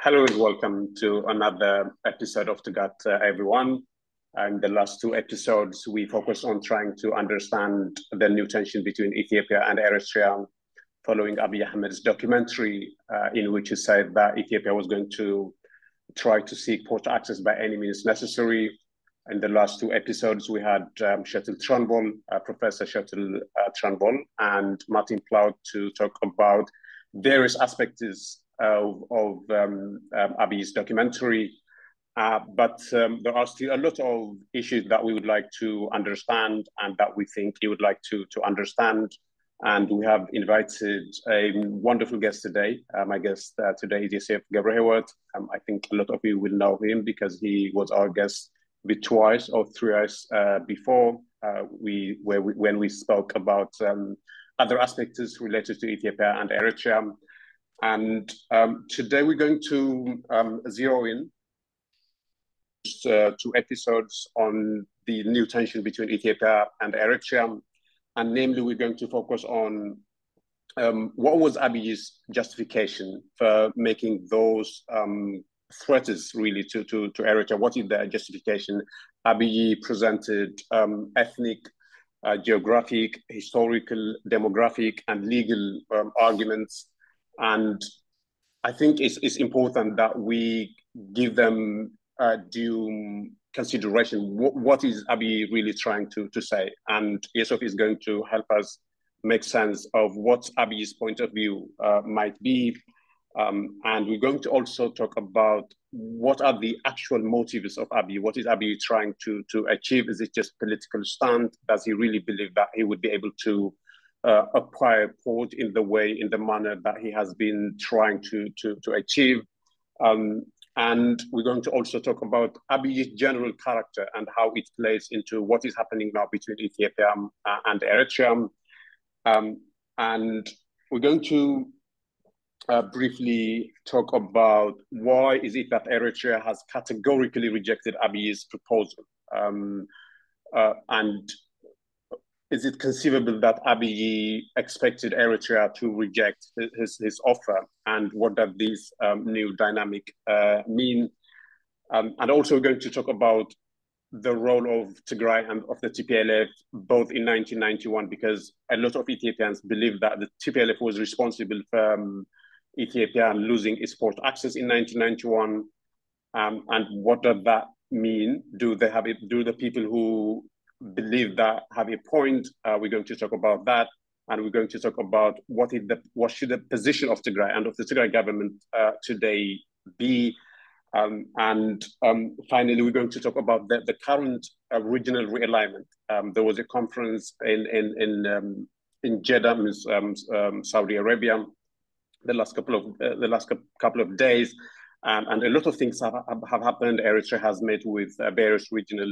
Hello and welcome to another episode of Tagat, everyone. And the last two episodes, we focused on trying to understand the new tension between Ethiopia and Eritrea following Abiy Ahmed's documentary, in which he said that Ethiopia was going to try to seek port access by any means necessary. In the last two episodes, we had Shetel Tranbol, Professor Shetel Tranbol, and Martin Plaut to talk about various aspects of Abiy's documentary. But there are still a lot of issues that we would like to understand and that we think you would like to understand. And we have invited a wonderful guest today. My guest today is Yosief Ghebrehiwet. I think a lot of you will know him because he was our guest twice or thrice before when we spoke about other aspects related to Ethiopia and Eritrea. And today we're going to zero in two episodes on the new tension between Ethiopia and Eritrea. And namely, we're going to focus on what was Abiy's justification for making those threats really to Eritrea. What is their justification? Abiy presented ethnic, geographic, historical, demographic, and legal arguments. And I think it's important that we give them due consideration. What is Abiy really trying to say? And Yosef is going to help us make sense of what Abiy's point of view might be. And we're going to also talk about what are the actual motives of Abiy. What is Abiy trying to achieve? Is it just political stunt? Does he really believe that he would be able to acquire port in the manner that he has been trying to achieve? And we're going to also talk about Abiy's general character and how it plays into what is happening now between Ethiopia and Eritrea. And we're going to briefly talk about why is it that Eritrea has categorically rejected Abiy's proposal. And is it conceivable that Abiy expected Eritrea to reject his offer? And what does this new dynamic mean? And also we're going to talk about the role of Tigray and of the TPLF, both in 1991, because a lot of Ethiopians believe that the TPLF was responsible for Ethiopia losing its port access in 1991. And what does that mean? Do the people who believe that have a point? We're going to talk about that, and we're going to talk about what should the position of Tigray and of the Tigray government today be. And finally, we're going to talk about the current regional realignment. There was a conference in Jeddah, Saudi Arabia, the last couple of days, and a lot of things have happened. Eritrea has met with various regional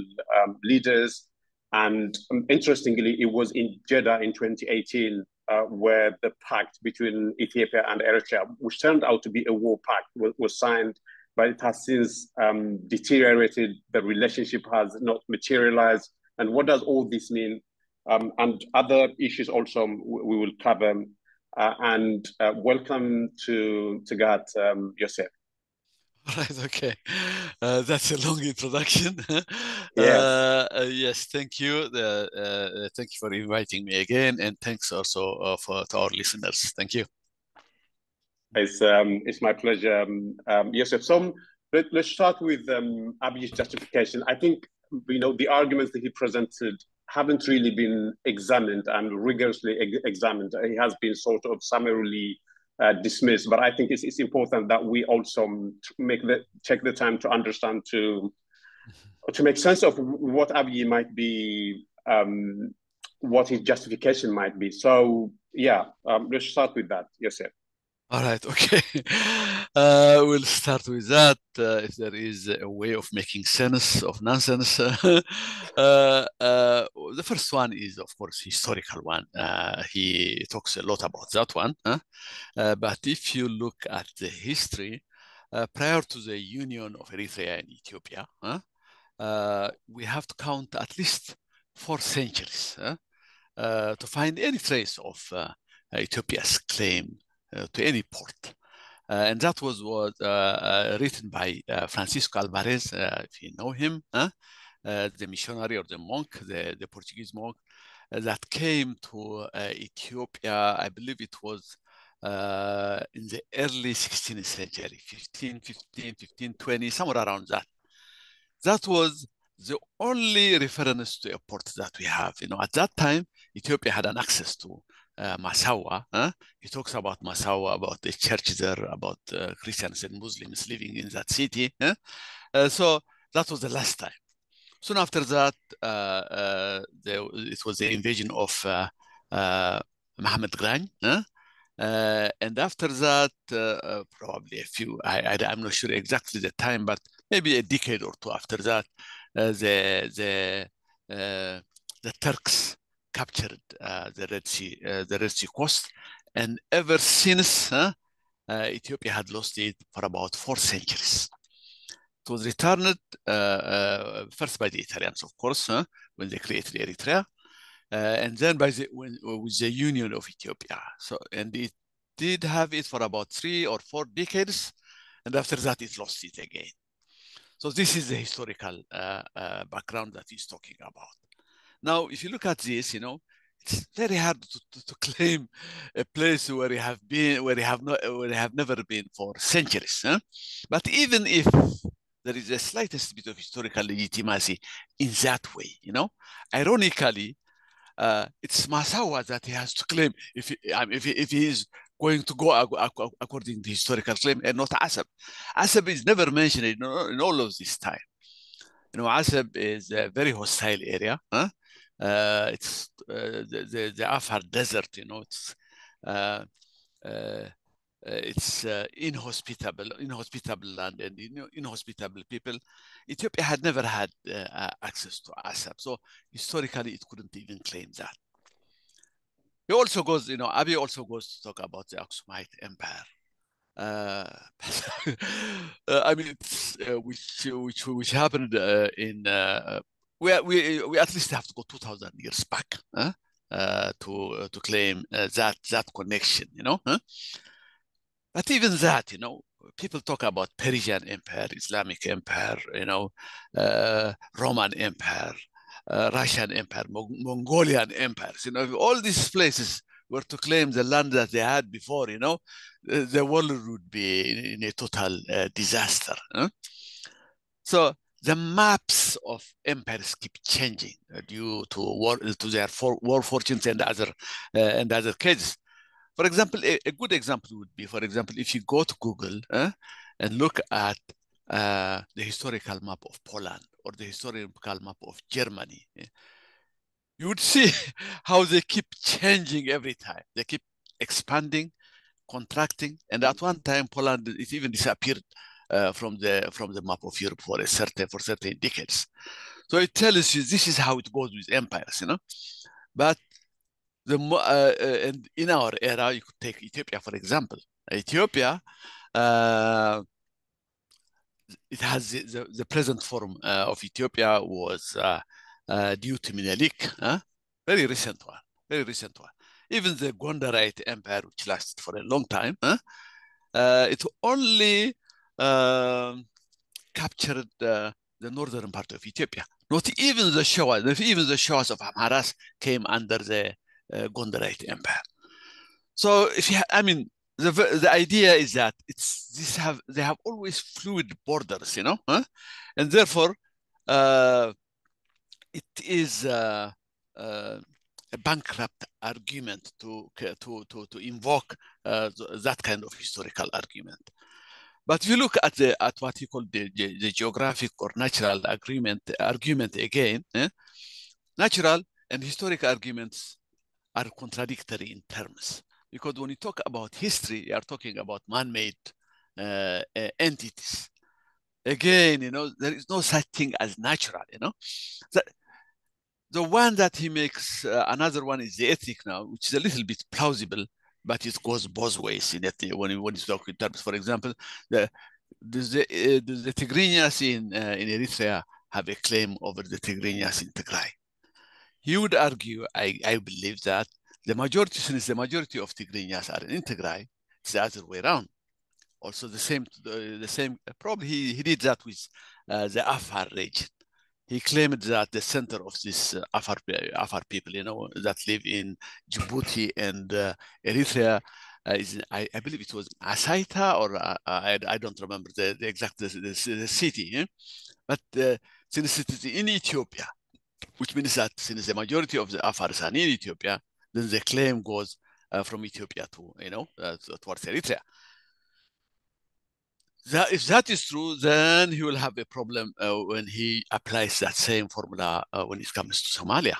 leaders, and interestingly, it was in Jeddah in 2018 where the pact between Ethiopia and Eritrea, which turned out to be a war pact, was signed. But it has since deteriorated. The relationship has not materialized. And what does all this mean? And other issues also we will cover. And welcome to Tagat, Yosef. Right, okay. That's a long introduction. Yes. Yes, thank you. Thank you for inviting me again, and thanks also to our listeners. Thank you. It's my pleasure, Yosef. So let's start with Abiy's justification. I think the arguments that he presented haven't really been examined and rigorously examined. He has been sort of summarily dismissed. But I think it's important that we also take the time to understand to make sense of what Abiy might be, what his justification might be. So yeah, let's start with that, Yosef. All right, okay. We'll start with that. If there is a way of making sense of nonsense, the first one is, of course, historical one. He talks a lot about that one. But if you look at the history, prior to the union of Eritrea and Ethiopia, we have to count at least 4 centuries to find any trace of Ethiopia's claim to any port. And that was written by Francisco Alvarez, if you know him, the missionary or the monk, the Portuguese monk that came to Ethiopia. I believe it was in the early 16th century, 1520, somewhere around that. That was the only reference to a port that we have. At that time, Ethiopia had an access to Massawa. He talks about Massawa, about the church there, about Christians and Muslims living in that city. So that was the last time. Soon after that, it was the invasion of Muhammad Ghani. And after that, probably I'm not sure exactly the time, but maybe a decade or two after that, the Turks captured the Red Sea coast, and ever since, Ethiopia had lost it for about 4 centuries. It was returned first by the Italians, of course, when they created Eritrea, and then with the Union of Ethiopia. And it did have it for about 3 or 4 decades, and after that it lost it again. So this is the historical background that he's talking about. Now, if you look at this, it's very hard to claim a place where you have never been for centuries. But even if there is the slightest bit of historical legitimacy in that way, ironically, it's Massawa that he has to claim if he is going to go according to historical claim, and not Asab. Asab is never mentioned in all of this time. Asab is a very hostile area. It's the Afar Desert. It's inhospitable land and inhospitable people. Ethiopia had never had access to Asab, so historically it couldn't even claim that. He also goes, Abiy also goes to talk about the Aksumite Empire. I mean, which happened in we at least have to go 2,000 years back to claim that connection, But even that, people talk about Persian Empire, Islamic Empire, Roman Empire, Russian Empire, Mongolian empires. If all these places were to claim the land that they had before, the world would be in a total disaster. So the maps of empires keep changing due to their war fortunes and other cases. For example, a good example would be, for example, if you go to Google and look at the historical map of Poland or the historical map of Germany, you would see how they keep changing every time. They keep expanding, contracting, and at one time Poland it even disappeared from the map of Europe for certain decades. So it tells you this is how it goes with empires, But and in our era, you could take Ethiopia for example. Ethiopia, it has the present form of Ethiopia was due to Menelik, very recent one. Even the Gondarite Empire, which lasted for a long time, it only captured the northern part of Ethiopia. Not even the Shoas of Amharas came under the Gondarite Empire. So the idea is that they have always fluid borders, and therefore it is a bankrupt argument to invoke that kind of historical argument. But if you look at what you call the geographic or natural argument again, natural and historical arguments are contradictory in terms, because when you talk about history, you are talking about man-made entities. Again, there is no such thing as natural, The one that he makes, another one is the ethnic now, which is a little bit plausible, but it goes both ways in ethnic when you talk in terms. For example, the Tigrinyas in Eritrea have a claim over the Tigrinyas in Tigray. He would argue, I believe that since the majority of Tigrinyas are in Tigray, it's the other way around. Also the same, probably he did that with the Afar region. He claimed that the center of this Afar people, that live in Djibouti and Eritrea, is I believe it was Asaita, or I don't remember the exact the city, but since it is in Ethiopia, which means that since the majority of the Afars are in Ethiopia, then the claim goes from Ethiopia to towards Eritrea. If that is true, then he will have a problem when he applies that same formula when it comes to Somalia.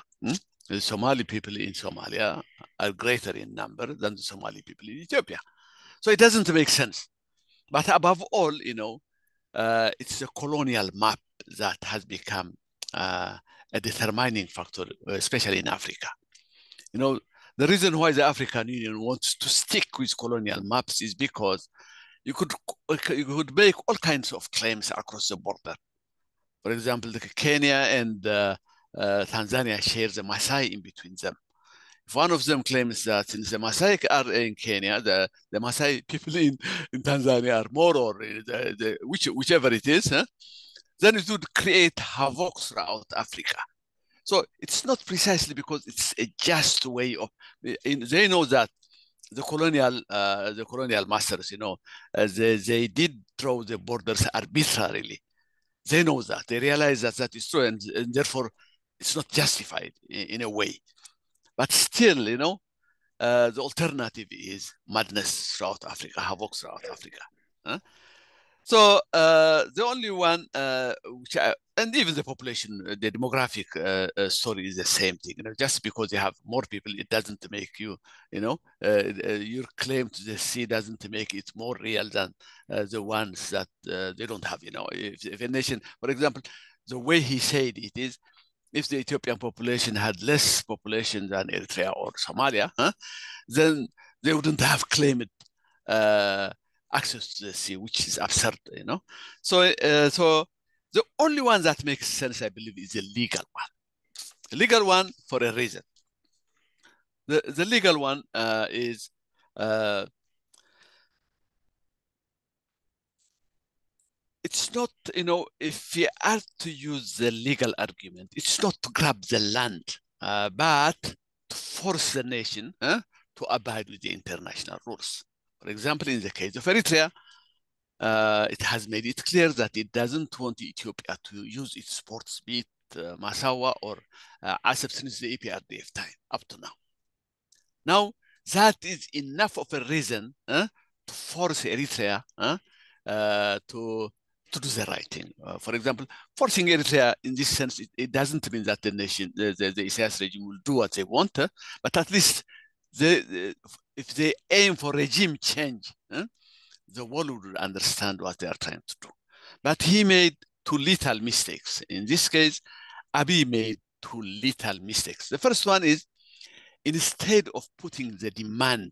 The Somali people in Somalia are greater in number than the Somali people in Ethiopia. So it doesn't make sense. But above all, it's a colonial map that has become a determining factor, especially in Africa. The reason why the African Union wants to stick with colonial maps is because you could make all kinds of claims across the border. For example, Kenya and Tanzania share the Maasai in between them. If one of them claims that since the Maasai are in Kenya, the Maasai people in Tanzania are more, or whichever it is, then it would create havoc throughout Africa. So it's not precisely because it's a just way of. They know that the colonial masters, they did draw the borders arbitrarily. They know that. They realize that that is true, and therefore it's not justified in a way. But still, the alternative is madness throughout Africa, havoc throughout Africa. So the only one, and even the population, the demographic story is the same thing. Just because you have more people, it doesn't make you, your claim to the sea doesn't make it more real than the ones that they don't have. If a nation, for example, the way he said it is, if the Ethiopian population had less population than Eritrea or Somalia, then they wouldn't have claimed access to the sea, which is absurd, So, so the only one that makes sense, I believe, is the legal one. The legal one for a reason. The legal one is it's not, if we are to use the legal argument, it's not to grab the land, but to force the nation to abide with the international rules. For example, in the case of Eritrea, it has made it clear that it doesn't want Ethiopia to use its ports, be it Massawa or Asab, since the EPRDF time up to now. Now, that is enough of a reason to force Eritrea to do the right thing. For example, forcing Eritrea in this sense, it doesn't mean that the nation, the Isaias regime will do what they want, but at least if they aim for regime change, the world would understand what they are trying to do. But he made two lethal mistakes. In this case, Abiy made two lethal mistakes. The first one is, instead of putting the demand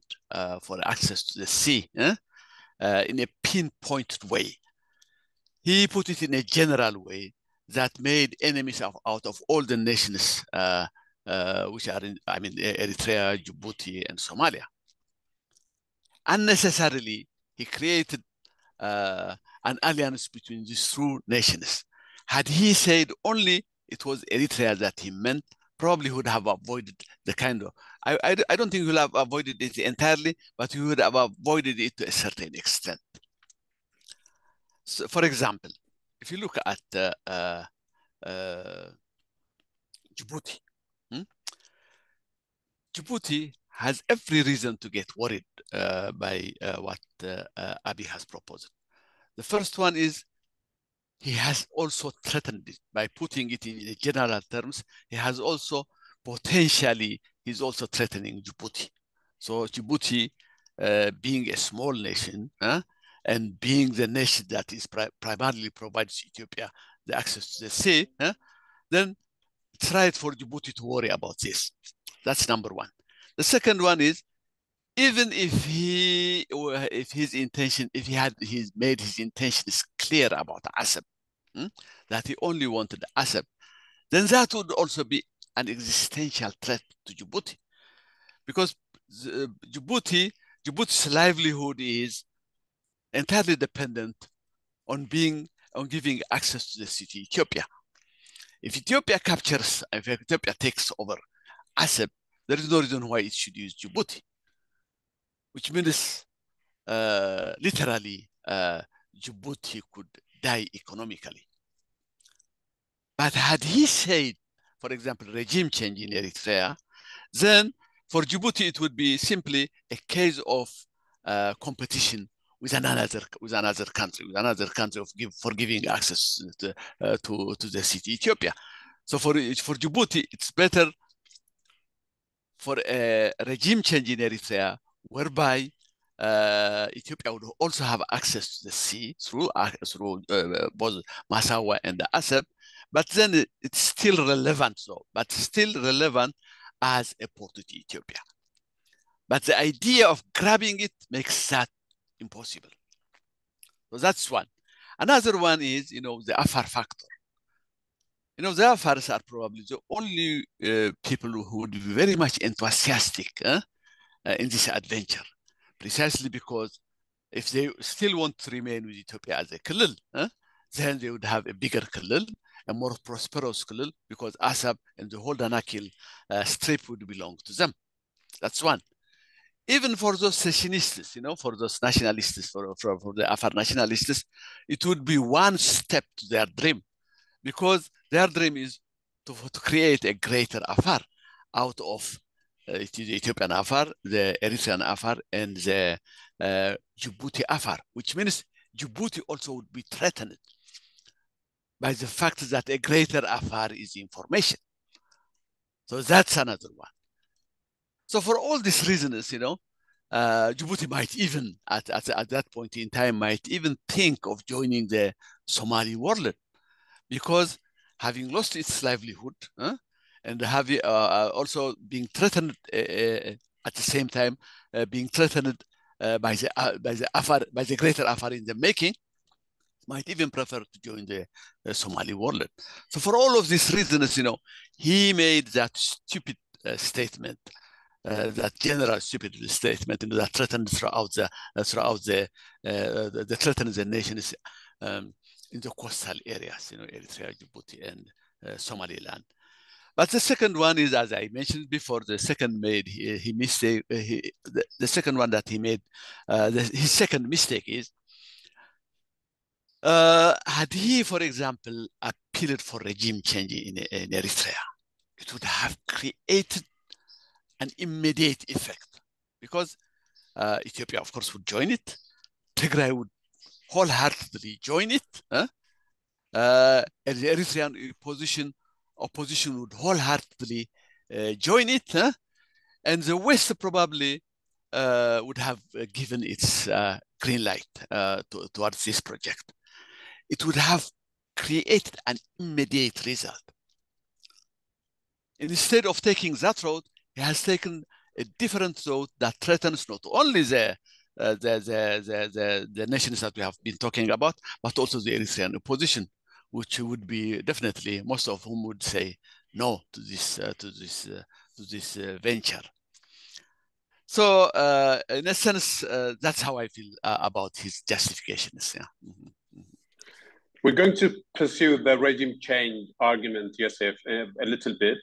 for access to the sea in a pinpointed way, he put it in a general way that made enemies out of all the nations which are Eritrea, Djibouti, and Somalia. Unnecessarily, he created an alliance between these two nations. Had he said only it was Eritrea that he meant, probably would have avoided the kind of, I don't think he would have avoided it entirely, but he would have avoided it to a certain extent. So, for example, if you look at Djibouti, Djibouti has every reason to get worried by what Abiy has proposed. The first one is, he has also threatened it by putting it in general terms. He has also potentially, he's also threatening Djibouti. So Djibouti, being a small nation and being the nation that is primarily provides Ethiopia the access to the sea, then it's right for Djibouti to worry about this. That's number one. The second one is, even if he made his intentions clear about Asab, that he only wanted Asab, then that would also be an existential threat to Djibouti, because Djibouti's livelihood is entirely dependent on giving access to the sea to Ethiopia. If Ethiopia takes over Assab, there is no reason why it should use Djibouti, which means literally Djibouti could die economically. But had he said, for example, regime change in Eritrea, then for Djibouti it would be simply a case of competition with another country for giving access to the sea to Ethiopia. So for Djibouti, it's better for a regime change in Eritrea, whereby Ethiopia would also have access to the sea through both Massawa and Assab, but then it's still relevant, as a port to Ethiopia. But the idea of grabbing it makes that impossible. So that's one. Another one is, the Afar factor. The Afars are probably the only people who would be very much enthusiastic in this adventure, precisely because if they still want to remain with Ethiopia as a Khalil, then they would have a bigger Khalil, a more prosperous Khalil, because Assab and the whole Danakil strip would belong to them. That's one. Even for those secessionists, for those nationalists, for the Afar nationalists, it would be one step to their dream, because their dream is to create a greater Afar out of the Ethiopian Afar, the Eritrean Afar, and the Djibouti Afar, which means Djibouti also would be threatened by the fact that a greater Afar is information. So that's another one. So for all these reasons, Djibouti might even, at that point in time, might even think of joining the Somali world, because having lost its livelihood and having also being threatened at the same time, being threatened by the greater Afar in the making, might even prefer to join the Somali world. So for all of these reasons, he made that stupid statement. That general stupid statement that threatened throughout the threatens the nations in the coastal areas, Eritrea, Djibouti, and Somaliland. But the second one is, as I mentioned before, the second second one that he made, his second mistake is, had he, for example, appealed for regime change in Eritrea, it would have created an immediate effect, because Ethiopia, of course, would join it. Tigray would wholeheartedly join it. And the Eritrean opposition would wholeheartedly join it. And the West probably would have given its green light towards this project. It would have created an immediate result. Instead of taking that road, he has taken a different road that threatens not only the nations that we have been talking about, but also the Eritrean opposition, which would be definitely, most of whom would say no to this venture. So in a sense, that's how I feel about his justifications. Yeah. We're going to pursue the regime change argument, Yosef, a little bit.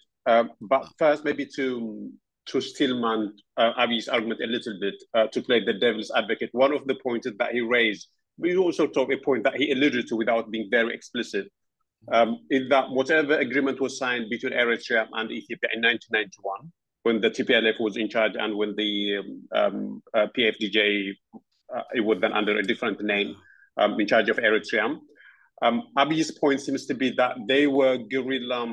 But first, maybe to Stillman Abiy's argument a little bit, to play the devil's advocate. One of the points that he raised, we also talked a point that he alluded to without being very explicit, is that whatever agreement was signed between Eritrea and Ethiopia in 1991, when the TPLF was in charge and when the PFDJ, it was then under a different name, in charge of Eritrea, Abiy's point seems to be that they were guerrilla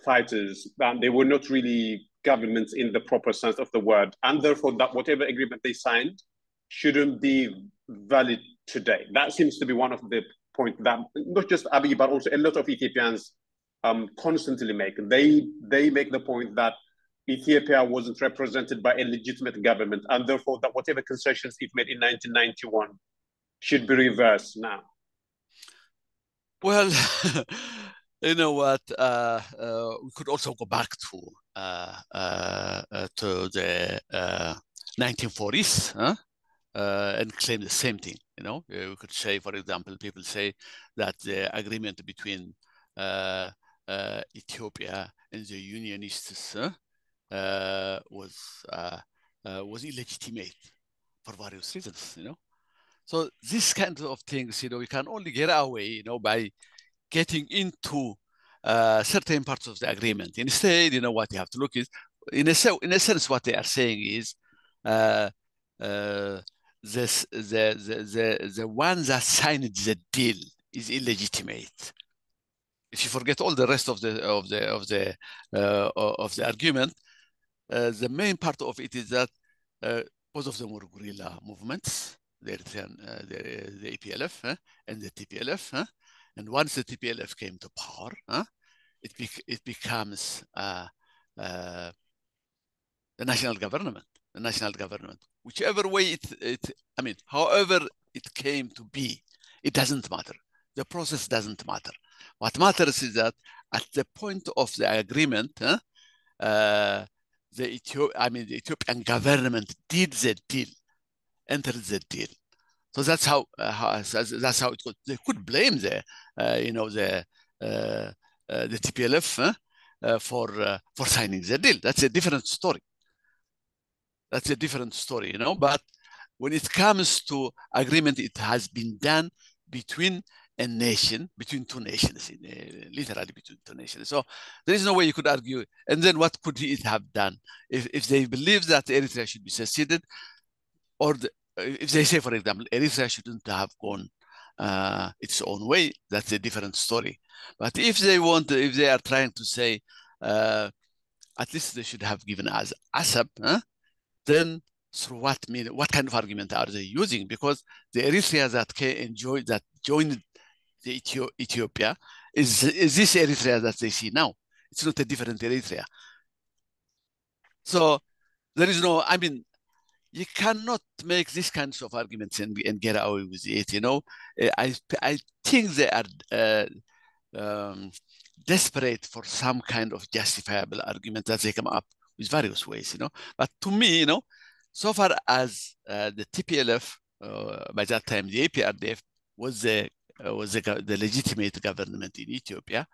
fighters, and they were not really governments in the proper sense of the word, and therefore that whatever agreement they signed shouldn't be valid today. That seems to be one of the points that not just Abiy, but also a lot of Ethiopians constantly make. They make the point that Ethiopia wasn't represented by a legitimate government, and therefore that whatever concessions it made in 1991 should be reversed now. Well, you know what? We could also go back to the 1940s, and claim the same thing. You know, we could say, for example, people say that the agreement between Ethiopia and the Unionists was illegitimate for various reasons. You know, so this kind of things, you know, we can only get away, you know, by getting into certain parts of the agreement. Instead, you know, what you have to look is, in a sense, what they are saying is the one that signed the deal is illegitimate. If you forget all the rest of the argument, the main part of it is that both of them were guerrilla movements, the Eritrean, the EPLF and the TPLF. And once the TPLF came to power, it becomes the national government. The national government, whichever way I mean, however it came to be, it doesn't matter. The process doesn't matter. What matters is that at the point of the agreement, the Ethiopian government did the deal, entered the deal. So that's how it goes. They could blame the TPLF for signing the deal. That's a different story. That's a different story, you know. But when it comes to agreement, it has been done between a nation, between two nations, literally between two nations. So there is no way you could argue. And then what could it have done if they believe that Eritrea should be seceded, or if they say, for example, Eritrea shouldn't have gone its own way? That's a different story. But if they are trying to say, at least they should have given us ASAP, then through what kind of argument are they using? Because the Eritrea that joined the Ethiopia is this Eritrea that they see now. It's not a different Eritrea. So there is no, I mean, you cannot make these kinds of arguments and get away with it, you know. I think they are desperate for some kind of justifiable argument that they come up with various ways, you know. But to me, you know, so far as the TPLF, by that time the APRDF was the legitimate government in Ethiopia,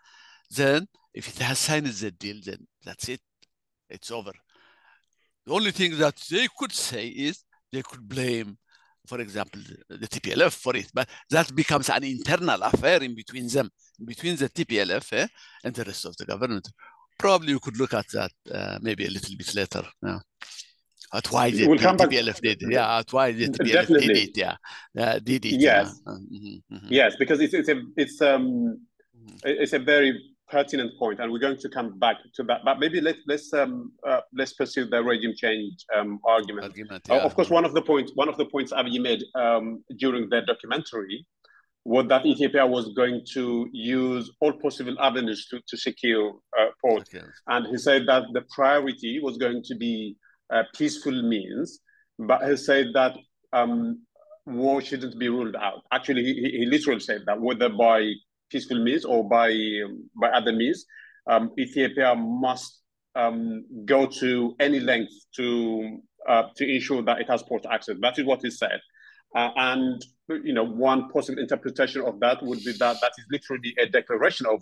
then if it has signed the deal, then that's it. It's over. The only thing that they could say is they could blame, for example, the TPLF for it, but that becomes an internal affair in between them, between the TPLF and the rest of the government. Probably you could look at that maybe a little bit later. Yeah. At why the TPLF did, yeah. At why the TPLF Definitely. did it, yeah. Did it, yes, yeah. Yes, because it's a very pertinent point, and we're going to come back to that. But maybe let's pursue the regime change argument. Yeah. Of course, one of the points Abiy made during the documentary was that Ethiopia was going to use all possible avenues to secure port, and he said that the priority was going to be peaceful means, but he said that war shouldn't be ruled out. Actually, he literally said that whether by peaceful means or by other means, Ethiopia must go to any length to ensure that it has port access. That is what he said. And you know, one possible interpretation of that would be that is literally a declaration of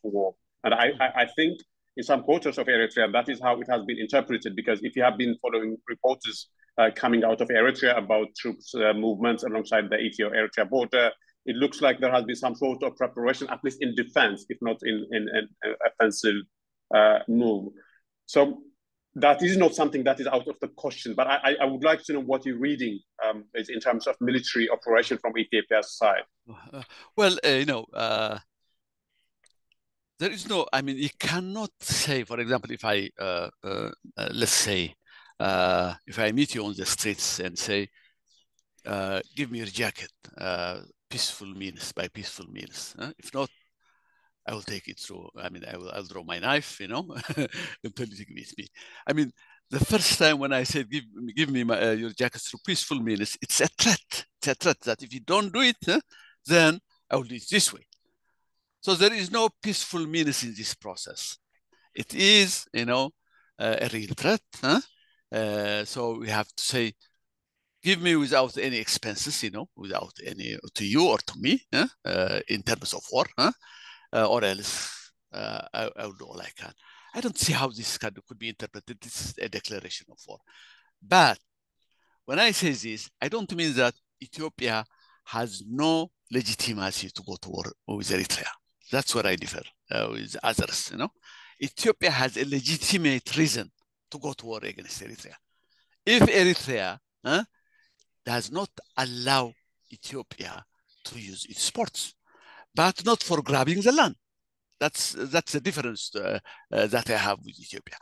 war. And I think in some quarters of Eritrea, that is how it has been interpreted. Because if you have been following reports coming out of Eritrea about troops movements alongside the Ethiopia-Eritrea border, it looks like there has been some sort of preparation, at least in defense, if not in an offensive move. So that is not something that is out of the question. But I would like to know what you're reading is in terms of military operation from Ethiopia's side. Well, you know, there is no, I mean, you cannot say, for example, if I, let's say, if I meet you on the streets and say, give me your jacket, peaceful means, by peaceful means. If not, I will take it through. I mean, I'll draw my knife, you know, until you give it me. I mean, the first time when I said, give me your jacket through peaceful means, it's a threat. It's a threat that if you don't do it, then I will do it this way. So there is no peaceful means in this process. It is, you know, a real threat. So we have to say, give me without any expenses, without any to you or to me, in terms of war, or else I will do all I can. I don't see how this could be interpreted. This is a declaration of war. But when I say this, I don't mean that Ethiopia has no legitimacy to go to war with Eritrea. That's where I differ with others. Ethiopia has a legitimate reason to go to war against Eritrea. If Eritrea does not allow Ethiopia to use its ports, but not for grabbing the land. That's the difference that I have with Ethiopia.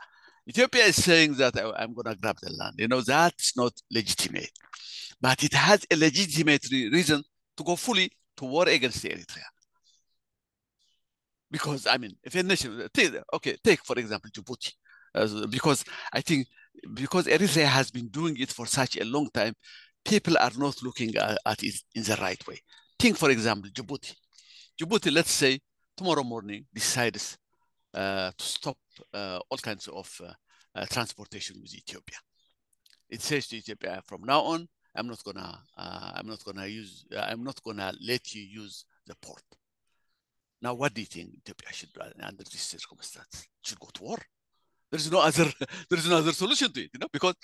Ethiopia is saying that I'm going to grab the land. That's not legitimate. But it has a legitimate reason to go fully to war against Eritrea. Because, if a nation, take for example, Djibouti. Because I think, because Eritrea has been doing it for such a long time, people are not looking at it in the right way. Think, for example, Djibouti. Djibouti, let's say, tomorrow morning decides to stop all kinds of transportation with Ethiopia. It says to Ethiopia, from now on, I'm not gonna let you use the port. Now, what do you think Ethiopia should do under this circumstance? Should go to war. There's no other solution to it, because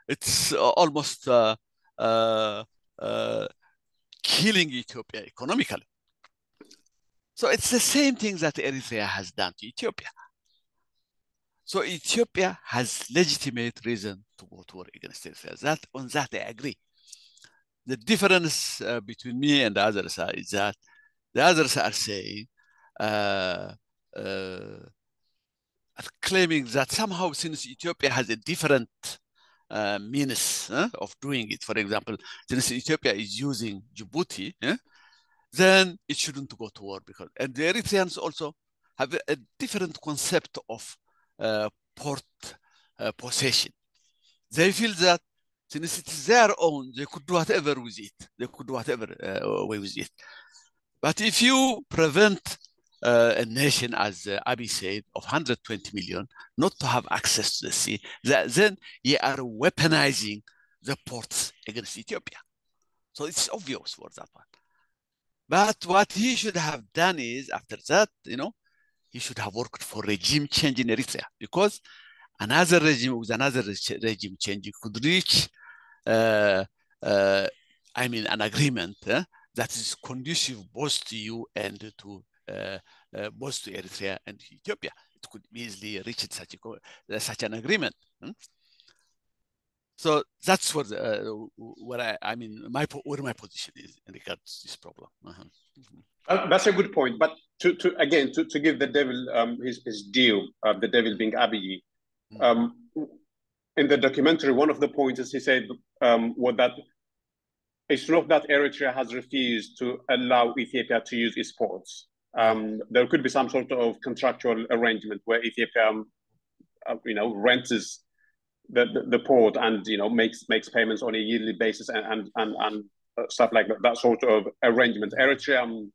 it's almost killing Ethiopia economically. So it's the same thing that Eritrea has done to Ethiopia. So Ethiopia has legitimate reason to go to war against Eritrea. On that I agree. The difference between me and the others is that the others are saying, claiming that somehow, since Ethiopia has a different means of doing it, for example, since Ethiopia is using Djibouti, then it shouldn't go to war, and the Eritreans also have a different concept of port possession. They feel that since it is their own, they could do whatever with it. They could do whatever way with it. But if you prevent a nation, as Abiy said, of 120 million not to have access to the sea, then you are weaponizing the ports against Ethiopia. So it's obvious for that one. But what he should have done is, after that, he should have worked for regime change in Eritrea, because another regime with another regime change, you could reach, an agreement that is conducive both to you and to both to Eritrea and Ethiopia. It could easily reach such an agreement. So that's where my position is in regards to this problem. That's a good point. But to give the devil his due, the devil being Abiy, in the documentary, one of the points is he said was that it's not that Eritrea has refused to allow Ethiopia to use its ports. There could be some sort of contractual arrangement where Ethiopia, rents the port and makes payments on a yearly basis and stuff like that. That sort of arrangement. Eritrea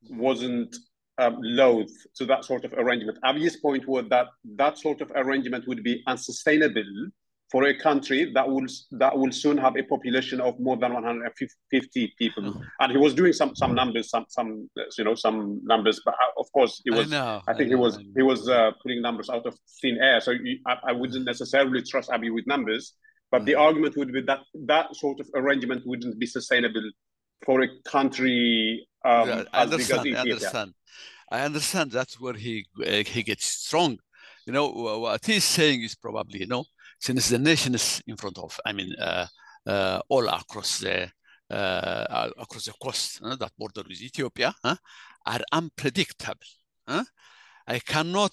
wasn't loath to that sort of arrangement. Abiy's point was that sort of arrangement would be unsustainable for a country that will soon have a population of more than 150 people. And he was doing some numbers, some numbers, but of course he was. I think he was putting numbers out of thin air. So I wouldn't necessarily trust Abiy with numbers, but the argument would be that sort of arrangement wouldn't be sustainable for a country as big as Ethiopia. I understand. That's where he gets strong. What he's saying is probably, since the nation is in front of, all across the coast that border with Ethiopia are unpredictable. I cannot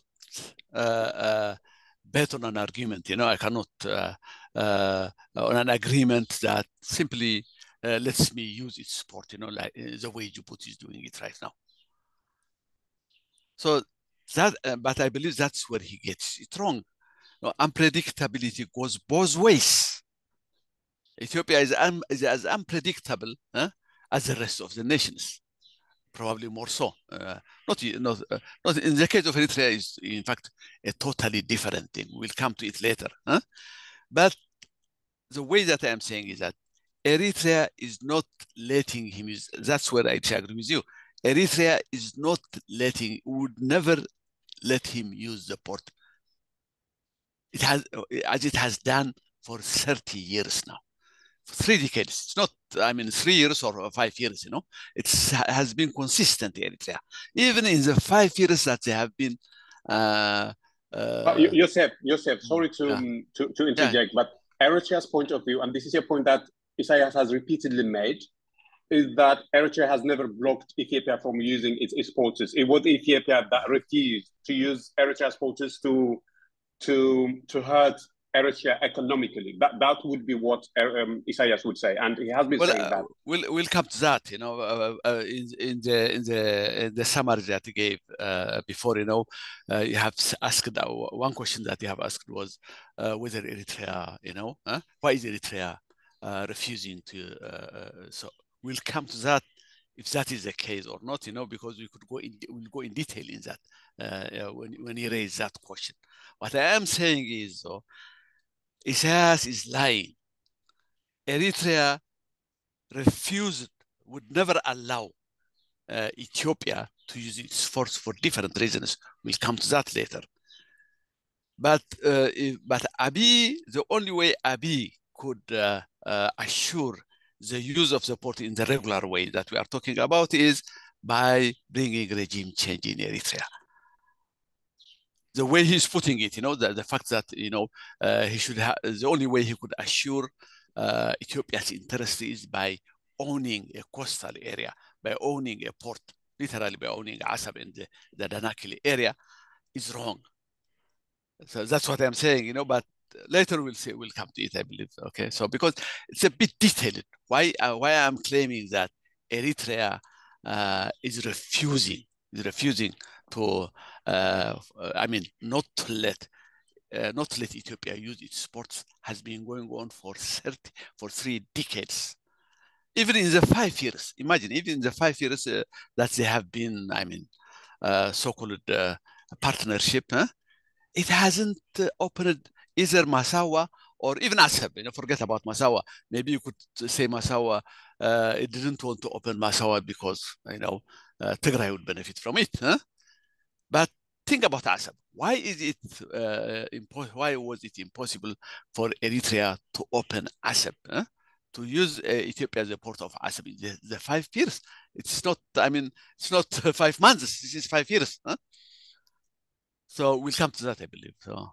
bet on an argument. I cannot on an agreement that simply lets me use its port. Like the way Djibouti is doing it right now. So that, but I believe that's where he gets it wrong. Unpredictability goes both ways. Ethiopia is as unpredictable as the rest of the nations, probably more so. Not in the case of Eritrea, is in fact a totally different thing. We'll come to it later. But the way that I am saying is that Eritrea is not letting him use. That's where I agree with you. Eritrea is not letting, would never let him use the port. It has, as it has done for 30 years now, for 3 decades. It's not, I mean, 3 years or 5 years, it has been consistent in Eritrea. Even in the 5 years that they have been. Yosef, sorry Yeah, to yeah. interject, but Eritrea's point of view, and this is a point that Isaias has repeatedly made, is that Eritrea has never blocked Ethiopia from using its ports. It was Ethiopia that refused to use Eritrea's ports to hurt Eritrea economically. That would be what Isaias would say, and he has been Well, saying that. we'll come to that. In the summary that he gave before, you have asked one question that you have asked was whether Eritrea, why is Eritrea refusing to? So we'll come to that if that is the case or not, because we'll go in detail in that when you raise that question. What I am saying is, though, Isaias is lying. Eritrea refused, would never allow Ethiopia to use its force for different reasons. We'll come to that later. But Abiy, the only way Abiy could assure the use of the port in the regular way that we are talking about is by bringing regime change in Eritrea. The way he's putting it, the fact that, he should have, the only way he could assure Ethiopia's interest is by owning a coastal area, by owning a port, literally by owning Asab in the Danakil area, is wrong. So that's what I'm saying, but later we'll come to it, I believe. Okay, so because it's a bit detailed, why I'm claiming that Eritrea is refusing to, not to let Ethiopia use its ports has been going on for 3 decades. Even in the 5 years, imagine, even in the 5 years that they have been, so-called partnership, it hasn't opened either Masawa or even Asab. Forget about Masawa. Maybe you could say Masawa, it didn't want to open Masawa because, Tigray would benefit from it. But think about Asab. Why was it impossible for Eritrea to open Asab? To use Ethiopia as a port of Asab in the 5 years? It's not, it's not 5 months. This is 5 years. So we'll come to that, I believe. So,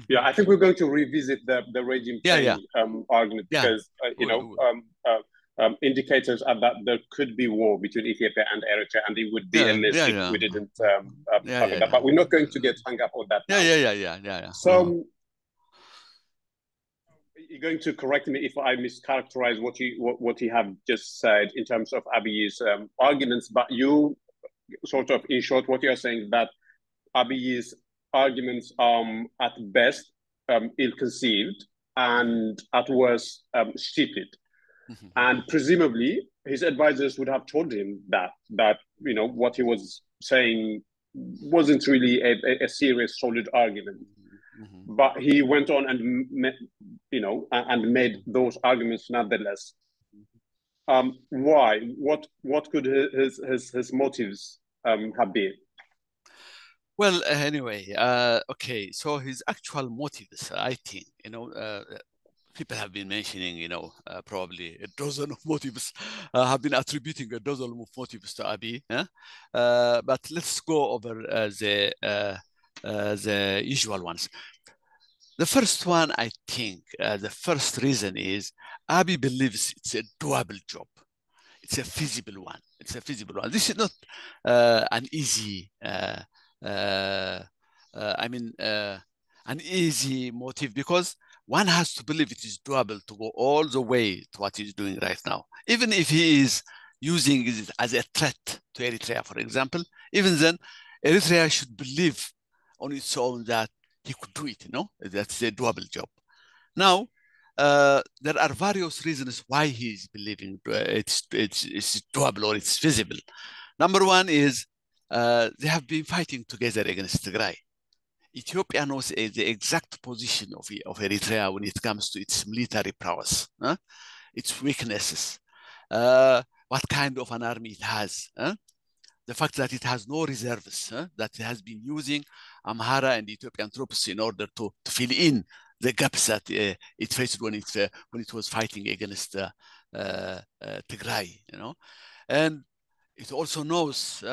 Yeah, I think we're going to revisit the regime change argument because indicators are that there could be war between Ethiopia and Eritrea, and it would be a miss if we didn't cover that. But we're not going to get hung up on that now. Yeah. So you're going to correct me if I mischaracterize what you have just said in terms of Abiy's arguments, but you sort of, in short, what you're saying that Abiy's arguments at best ill-conceived and at worst stupid. And presumably his advisors would have told him that what he was saying wasn't really a serious, solid argument. But he went on and made those arguments nonetheless. Why? What could his motives have been? Well, anyway, okay. So his actual motives, I think, people have been mentioning, probably a dozen of motives, have been attributing a dozen of motives to Abiy. But let's go over the usual ones. The first one, I think, the first reason is Abiy believes it's a doable job. It's a feasible one. This is not an easy, an easy motive, because one has to believe it is doable to go all the way to what he's doing right now. Even if he is using it as a threat to Eritrea, for example, even then, Eritrea should believe on its own that he could do it, that's a doable job. Now, there are various reasons why he's believing it's doable or it's feasible. Number one is they have been fighting together against Tigray. Ethiopia knows the exact position of Eritrea when it comes to its military prowess. its weaknesses, what kind of an army it has, the fact that it has no reserves, that it has been using Amhara and Ethiopian troops in order to fill in the gaps that it faced when it was fighting against Tigray, and it also knows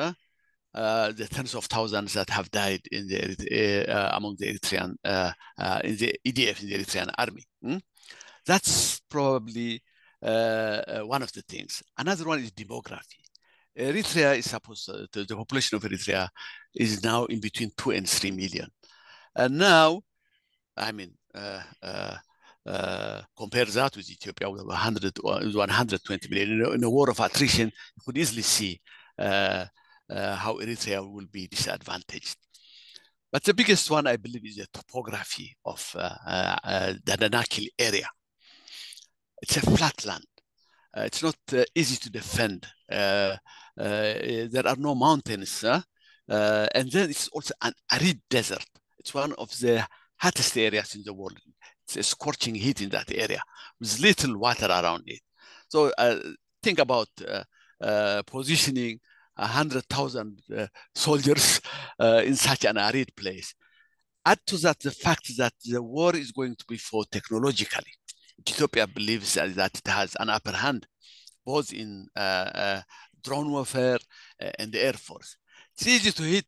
the tens of thousands that have died in among the Eritrean in the EDF, in the Eritrean army. That's probably one of the things. Another one is demography. Eritrea is supposed to, the population of Eritrea is now in between 2 and 3 million. And now, I mean, compare that with Ethiopia with 120 million. In a war of attrition, you could easily see how Eritrea will be disadvantaged. But the biggest one, I believe, is the topography of the Danakil area. It's a flat land. It's not easy to defend. There are no mountains. And then it's also an arid desert. It's one of the hottest areas in the world. It's a scorching heat in that area with little water around it. So think about positioning 100,000 soldiers in such an arid place. Add to that the fact that the war is going to be fought technologically. Ethiopia believes that it has an upper hand, both in drone warfare and the Air Force. It's easy to hit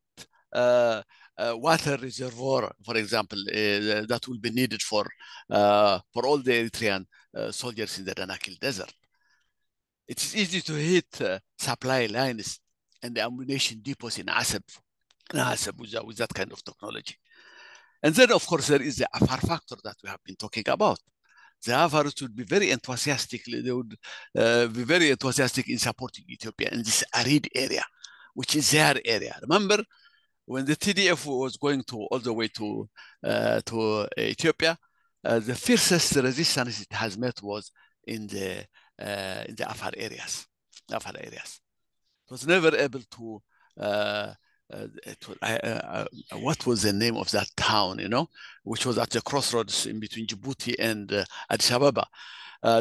water reservoir, for example, that will be needed for all the Eritrean soldiers in the Danakil Desert. It's easy to hit supply lines and the ammunition depots in Asab with that kind of technology. And then, of course, there is the Afar factor that we have been talking about. The Afars would be very enthusiastic. They would be very enthusiastic in supporting Ethiopia in this arid area, which is their area. Remember, when the TDF was going all the way to Ethiopia, the fiercest resistance it has met was in the Afar areas. It was never able to. What was the name of that town, which was at the crossroads in between Djibouti and Addis Ababa.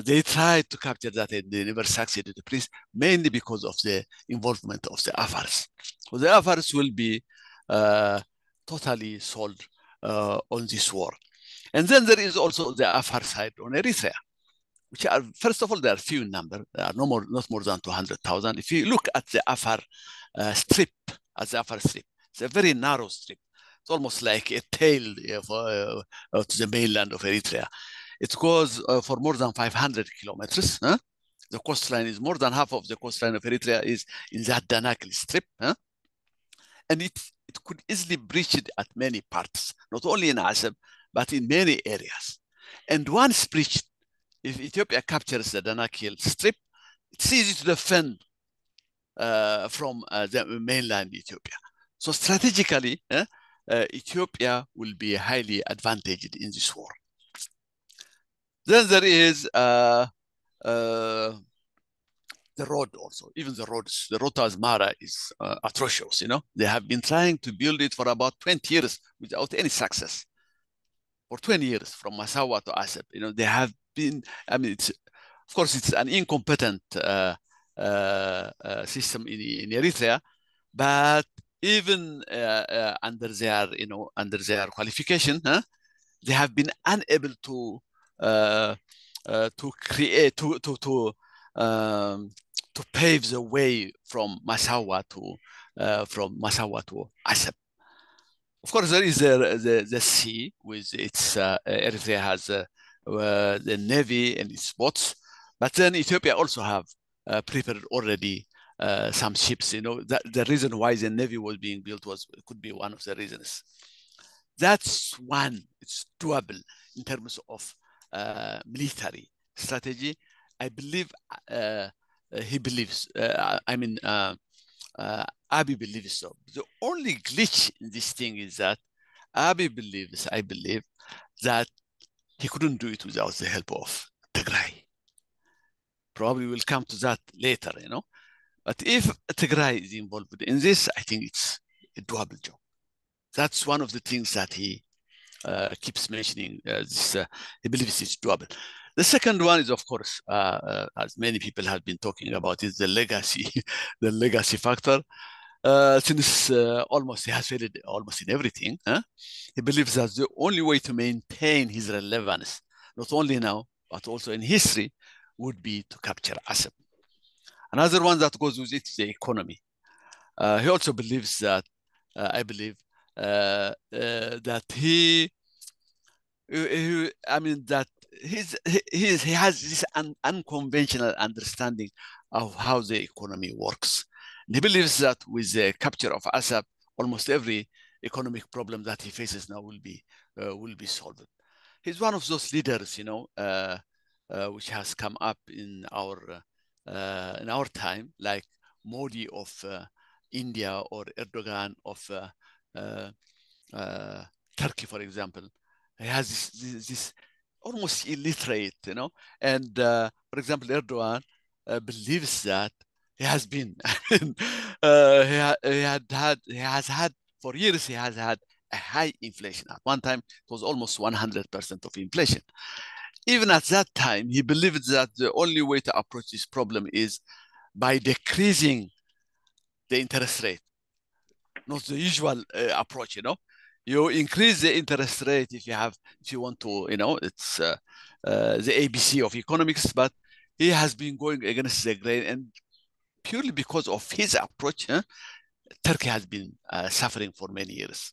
They tried to capture that and they never succeeded, please, mainly because of the involvement of the Afars. So the Afars will be totally sold on this war. And then there is also the Afar side on Eritrea, which are, first of all, they are few in number. They are not more than 200,000. If you look at the Afar strip, it's a very narrow strip. It's almost like a tail to the mainland of Eritrea. It goes for more than 500 kilometers. The coastline is more than half of the coastline of Eritrea is in that Danakil strip. And it could easily breach it at many parts, not only in Asab, but in many areas. And once breached, if Ethiopia captures the Danakil strip, it's easy to defend from the mainland Ethiopia. So strategically, Ethiopia will be highly advantaged in this war. Then there is the road also, even the roads. The road to Asmara is atrocious, They have been trying to build it for about 20 years without any success. For 20 years, from Massawa to Asab, they have been, of course, it's an incompetent system in Eritrea, but even under their qualification, they have been unable to create to pave the way from Massawa to Asab. Of course, there is the sea with its Eritrea has the navy and its boats, but then Ethiopia also have prepared already some ships. The reason why the navy was being built could be one of the reasons. That's one. It's doable in terms of military strategy. I believe he believes. Abiy believes so. The only glitch in this thing is that Abiy believes, I believe, that he couldn't do it without the help of Tigray. Probably we'll come to that later, But if Tigray is involved in this, I think it's a doable job. That's one of the things that he keeps mentioning. He believes it's doable. The second one is, of course, as many people have been talking about, is the legacy, the legacy factor. Since almost he has failed almost in everything, huh? He believes that the only way to maintain his relevance, not only now, but also in history, would be to capture asset. Another one that goes with it is the economy. He also believes that, I believe, that I mean, that he has this unconventional understanding of how the economy works. And he believes that with the capture of ASAP, almost every economic problem that he faces now will be solved. He's one of those leaders, which has come up in our time, like Modi of India or Erdogan of uh, Turkey, for example. He has this almost illiterate, and for example, Erdogan believes that he has been, he has had for years, he has had a high inflation. At one time, it was almost 100% of inflation. Even at that time, he believed that the only way to approach this problem is by decreasing the interest rate, not the usual approach. You increase the interest rate if you want to, it's the ABC of economics, but he has been going against the grain, and purely because of his approach, Turkey has been suffering for many years.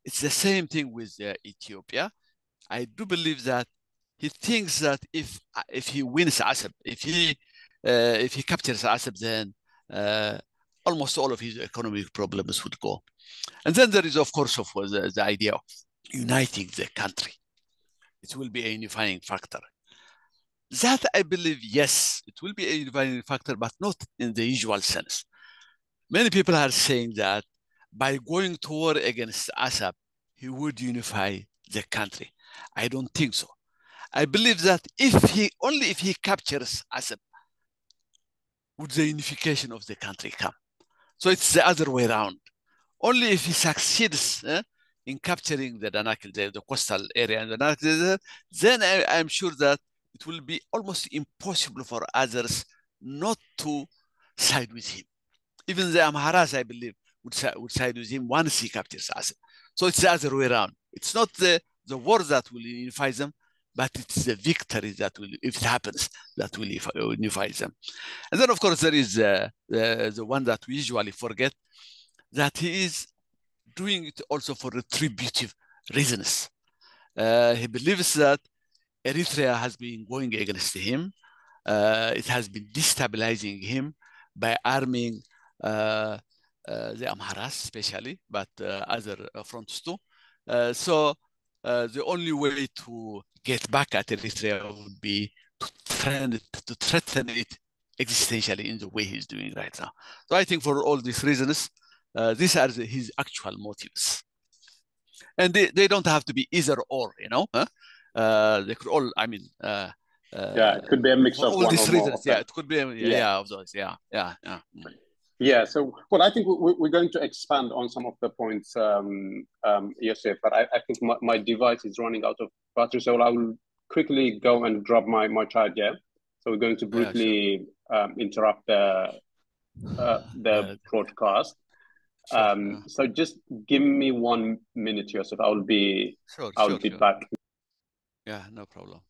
It's the same thing with Ethiopia. I do believe that he thinks that if he wins ASAP, if he captures ASAP, then almost all of his economic problems would go. And then there is, of course, the idea of uniting the country. It will be a unifying factor. That, I believe, yes, it will be a unifying factor, but not in the usual sense. Many people are saying that by going to war against ASAP, he would unify the country. I don't think so. I believe that if he captures ASAP, would the unification of the country come? So it's the other way around. Only if he succeeds in capturing the Danakil, the coastal area in the Danakil, then I'm sure that it will be almost impossible for others not to side with him. Even the Amharas, I believe, would side with him once he captures Assad. So it's the other way around. It's not the war that will unify them, but it's the victory that will, if it happens, that will unify them. And then, of course, there is the one that we usually forget, that he is doing it also for retributive reasons. He believes that Eritrea has been going against him. It has been destabilizing him by arming the Amharas, especially, but other fronts too. So the only way to get back at Eritrea would be to threaten it existentially in the way he's doing right now. So I think for all these reasons, these are his actual motives. And they don't have to be either or, they could all, I mean, yeah, it could be a mix for of all one or these more reasons, of yeah, them. it could be, Yeah. yeah, of those, yeah. Yeah, so well, I think we're going to expand on some of the points, Yosef, but I think my device is running out of battery, so I will quickly go and drop my charger. So we're going to briefly interrupt the broadcast. Sure. So just give me 1 minute, Yosef. I'll be Sure. back. Yeah, no problem.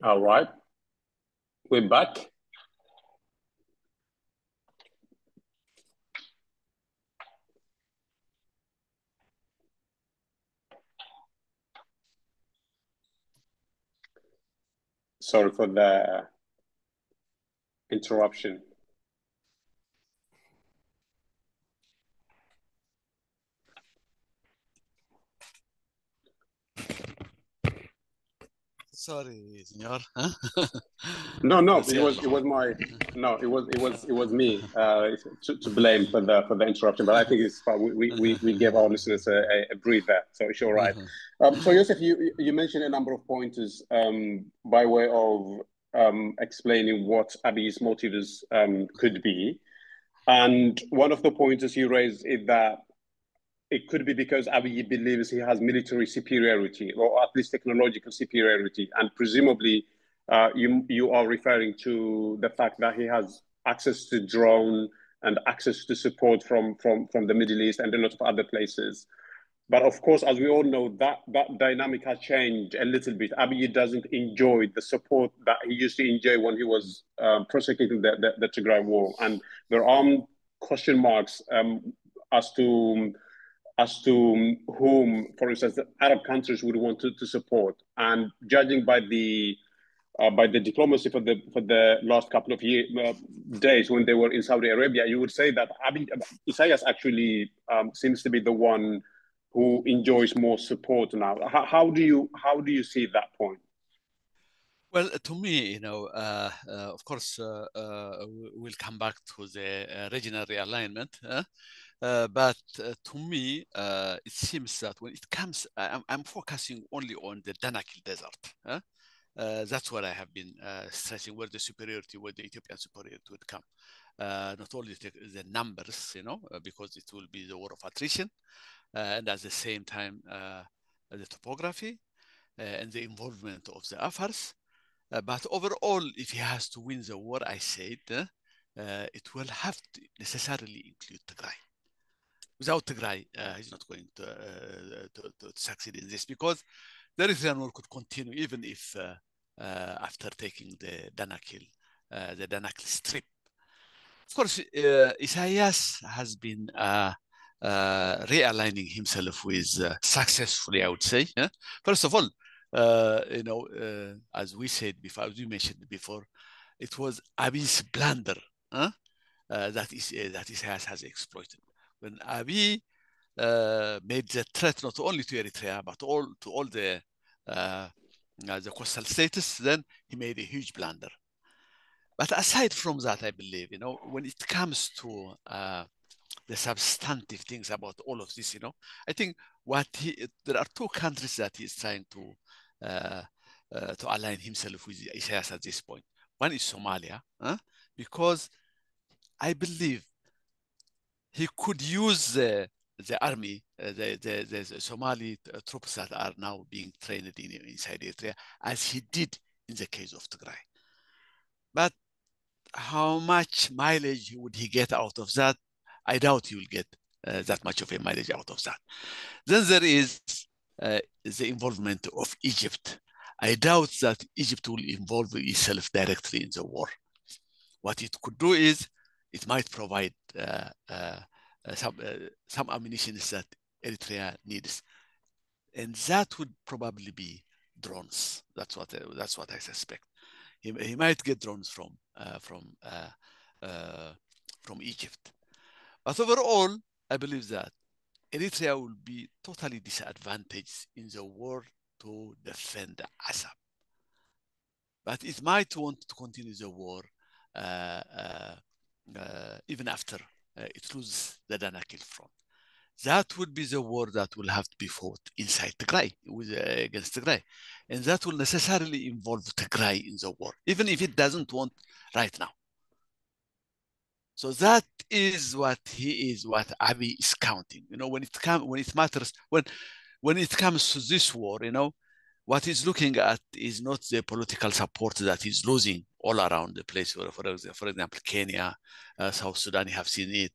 All right, we're back. Sorry for the interruption. Sorry, senor. Huh? No, it was me to blame for the interruption. But I think it's fine. We gave our listeners a breather, so it's all right. So Yosef, you mentioned a number of pointers by way of explaining what Abiy's motives could be, and one of the pointers you raised is that it could be because Abiy believes he has military superiority or at least technological superiority, and presumably you are referring to the fact that he has access to drone and access to support from the Middle East and a lot of other places. But of course, as we all know, that dynamic has changed a little bit. Abiy doesn't enjoy the support that he used to enjoy when he was prosecuting the Tigray war, and there are question marks as to whom, for instance, the Arab countries would want to support. And judging by the diplomacy for the last couple of days when they were in Saudi Arabia, you would say that Isaias actually seems to be the one who enjoys more support now. How do you see that point? Well, to me, of course, we'll come back to the regional realignment. But to me, it seems that when it comes, I'm focusing only on the Danakil Desert. That's what I have been stressing, where the superiority, where the Ethiopian superiority would come. Not only the numbers, because it will be the war of attrition, and at the same time, the topography and the involvement of the Afars. But overall, if he has to win the war, I said, it will have to necessarily include Tigray. Without Tigray, he's not going to succeed in this, because the Eritrean war could continue even if after taking the Danakil strip. Of course, Isaias has been realigning himself with successfully, I would say. First of all, as we said before, as we mentioned before, it was Abiy's blunder that Isaias has exploited. When Abiy made the threat not only to Eritrea but to all the coastal states, then he made a huge blunder. But aside from that, I believe, when it comes to the substantive things about all of this, I think there are two countries that he's trying to align himself with Isaias at this point. One is Somalia, because I believe he could use the army, the Somali troops that are now being trained inside Eritrea, as he did in the case of Tigray. But how much mileage would he get out of that? I doubt he will get that much of a mileage out of that. Then there is the involvement of Egypt. I doubt that Egypt will involve itself directly in the war. What it could do is it might provide some ammunition that Eritrea needs, and that would probably be drones. That's what I suspect. He might get drones from Egypt. But overall, I believe that Eritrea will be totally disadvantaged in the war to defend Assad. But it might want to continue the war even after it loses the Danakil front. That would be the war that will have to be fought inside Tigray against Tigray. And that will necessarily involve Tigray in the war, even if it doesn't want right now. So that is what Abiy is counting. When it matters, when it comes to this war, what he's looking at is not the political support that he's losing all around the place. For example, Kenya, South Sudan, you have seen it.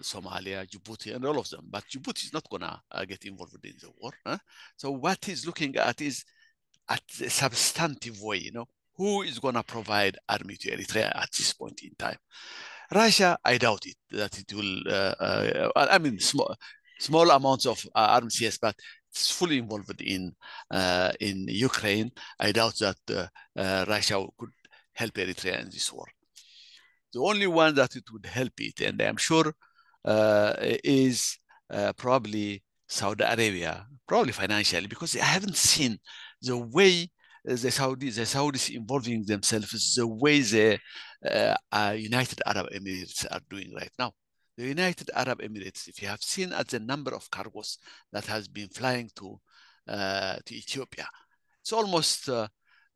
Somalia, Djibouti, and all of them. But Djibouti is not going to get involved in the war. So what he's looking at is at the substantive way, who is going to provide army to Eritrea at this point in time? Russia, I doubt it that it will. I mean, small amounts of arms, yes, but it's fully involved in Ukraine. I doubt that Russia could help Eritrea in this war. The only one that it would help it, and I'm sure, is probably Saudi Arabia, probably financially, because I haven't seen the way the Saudis involving themselves, the way the United Arab Emirates are doing right now. The United Arab Emirates, if you have seen at the number of cargos that has been flying to Ethiopia, it's almost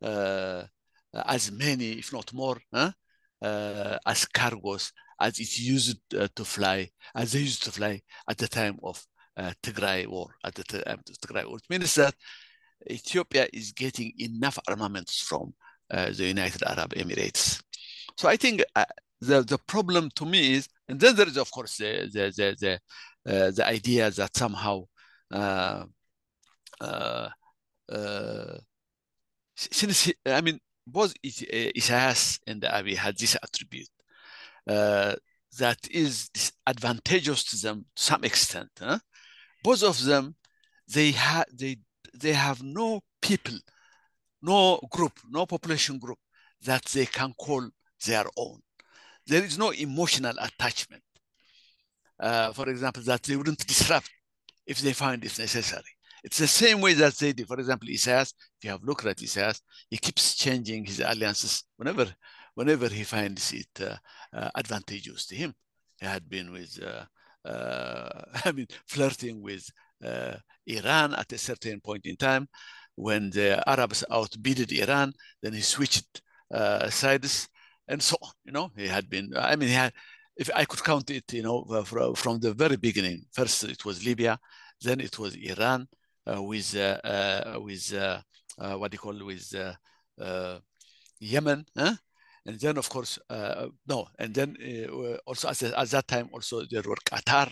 as many, if not more, as cargos as it used to fly, as they used to fly at the time of Tigray war. At the time of Tigray war, it means that Ethiopia is getting enough armaments from the United Arab Emirates. So I think the problem to me is, and then there is of course the idea that somehow since I mean both Isaias and Abiy had this attribute that is disadvantageous to them to some extent. Both of them, they have no people, no group, no population group that they can call their own. There is no emotional attachment. For example, that they wouldn't disrupt if they find it necessary. It's the same way that they do. For example, Isaias, if you have looked at Isaias, he keeps changing his alliances whenever he finds it advantageous to him. He had been with, flirting with Iran at a certain point in time. When the Arabs outbidded Iran, then he switched sides and so on. He had been, if I could count it, from the very beginning. First, it was Libya, then it was Iran with what do you call Yemen, and then of course no, and then also at that time also there were Qatar.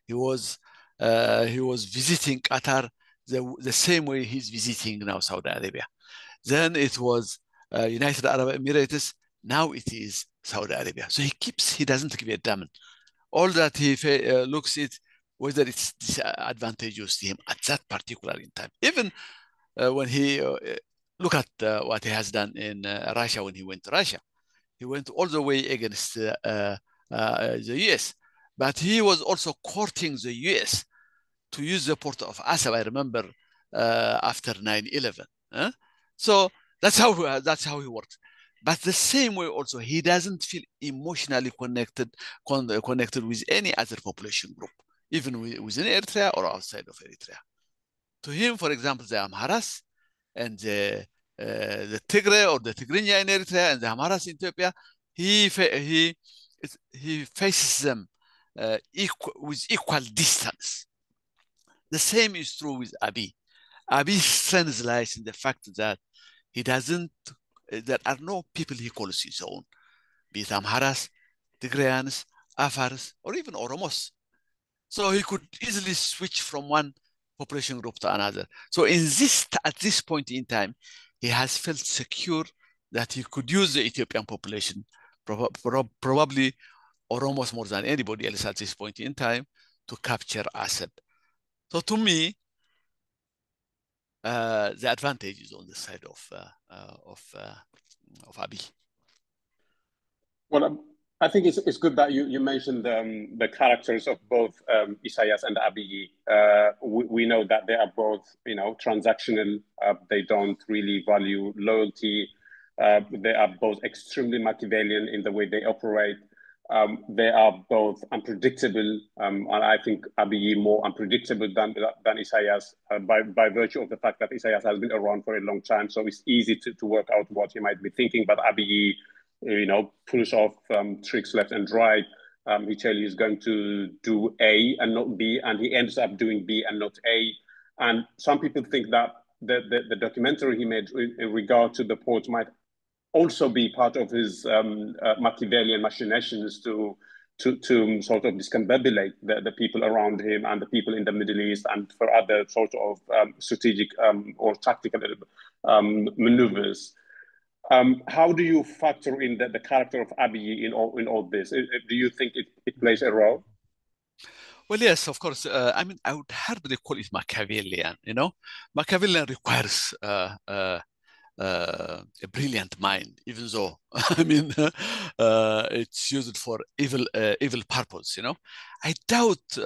He was visiting Qatar the same way he's visiting now Saudi Arabia. Then it was United Arab Emirates. Now it is Saudi Arabia. So he doesn't give a damn. All that he looks at whether it's disadvantageous to him at that particular time. Even when he look at what he has done in Russia when he went to Russia. He went all the way against the US. But he was also courting the US to use the port of Assab, I remember, after 9/11. So that's how he works. But the same way also, he doesn't feel emotionally connected with any other population group, even within Eritrea or outside of Eritrea. To him, for example, the Amharas and the Tigray or the Tigrinya in Eritrea and the Amharas in Ethiopia, he faces them with equal distance. The same is true with Abiy. Abiy's strength lies in the fact that there are no people he calls his own, be it Amharas, Tigrayans, Afars, or even Oromos. So he could easily switch from one population group to another. So at this point in time, he has felt secure that he could use the Ethiopian population, probably Oromos more than anybody else at this point in time, to capture Assad. So to me, the advantage is on the side of Abiy. Well, I think it's good that you mentioned the characters of both Isaias and Abiy. We know that they are both, transactional. They don't really value loyalty. They are both extremely Machiavellian in the way they operate. They are both unpredictable, and I think Abiy more unpredictable than Isaias by virtue of the fact that Isaias has been around for a long time. So it's easy to work out what he might be thinking. But Abiy, pulls off tricks left and right. He tells you he's going to do A and not B, and he ends up doing B and not A. And some people think that the documentary he made in regard to the port might also be part of his Machiavellian machinations to to sort of discombobulate the people around him and the people in the Middle East, and for other sort of strategic or tactical maneuvers. How do you factor in the character of Abiy in all this? Do you think it plays a role? Well, yes, of course. I mean, I would hardly call it Machiavellian. Machiavellian requires a brilliant mind, even though I mean it's used for evil purpose. I doubt.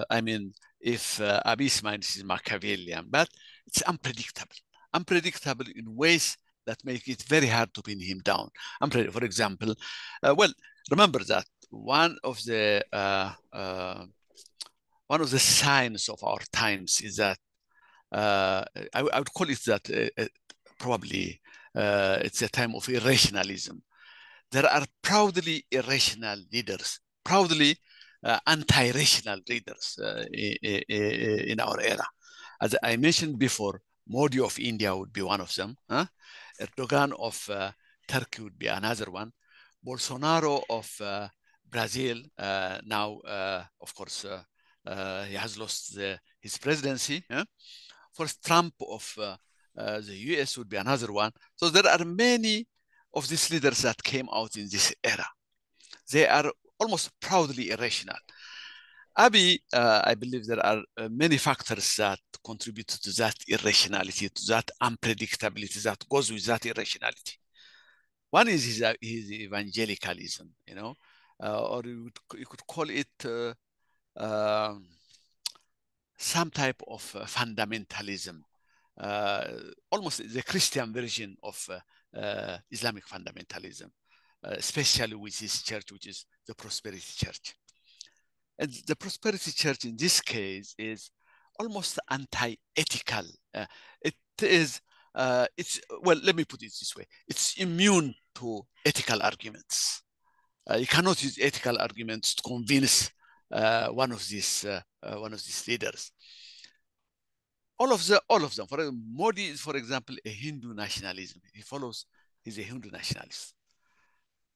I mean, if Abiy's mind is Machiavellian, but it's unpredictable in ways that make it very hard to pin him down. For example, well, remember that one of the signs of our times is that I would call it that probably it's a time of irrationalism. There are proudly irrational leaders, proudly anti-rational leaders in our era. As I mentioned before, Modi of India would be one of them. Erdogan of Turkey would be another one. Bolsonaro of Brazil, now, of course, he has lost his presidency. First, Trump of the US would be another one. So there are many of these leaders that came out in this era. They are almost proudly irrational. Abiy, I believe there are many factors that contribute to that irrationality, to that unpredictability that goes with that irrationality. One is his evangelicalism, or you could call it some type of fundamentalism, almost the Christian version of Islamic fundamentalism, especially with his church, which is the Prosperity Church. And the Prosperity Church in this case is almost anti-ethical. It's, well, let me put it this way. It's immune to ethical arguments. You cannot use ethical arguments to convince one of these leaders. All of them. For example, Modi is, for example, a Hindu nationalism. He's a Hindu nationalist.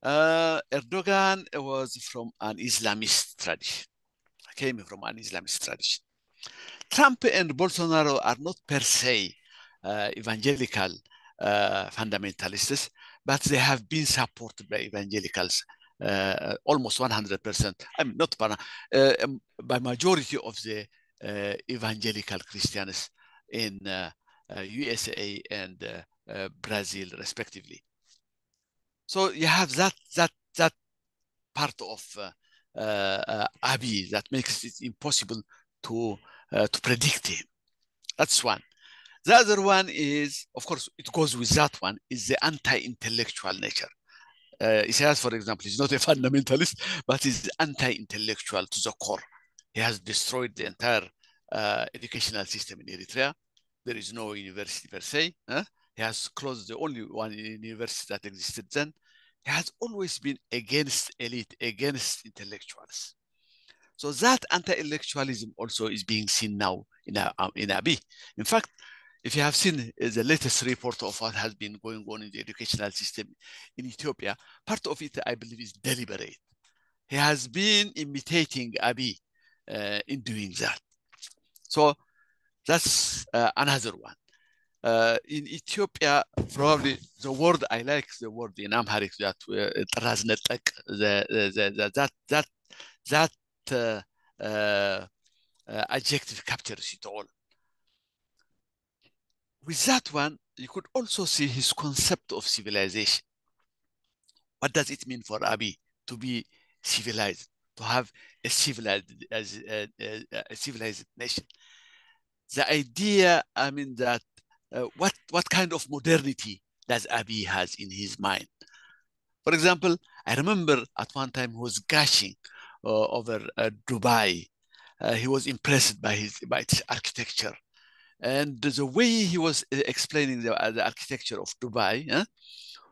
Erdogan was from an Islamist tradition. Came from an Islamist tradition. Trump and Bolsonaro are not per se evangelical fundamentalists, but they have been supported by evangelicals almost 100%. I mean, not by majority of the evangelical Christians in USA and Brazil, respectively. So you have that part of Abiy that makes it impossible to predict him. That's one. The other one is, of course, it goes with that one, is the anti-intellectual nature. Isaias, for example, is not a fundamentalist, but is anti-intellectual to the core. He has destroyed the entire educational system in Eritrea. There is no university per se. He has closed the only one university that existed then. He has always been against elite, against intellectuals. So that anti-intellectualism also is being seen now in Abiy. In fact, if you have seen the latest report of what has been going on in the educational system in Ethiopia, part of it, I believe, is deliberate. He has been imitating Abiy in doing that. So that's another one. In Ethiopia, probably the word I like, the word in Amharic that adjective captures it all. With that one, you could also see his concept of civilization. What does it mean for Abiy to be civilized, to have a civilized nation? The idea, I mean, that what kind of modernity does Abiy has in his mind? For example, I remember at one time he was gushing over Dubai. He was impressed by its architecture. And the way he was explaining the architecture of Dubai,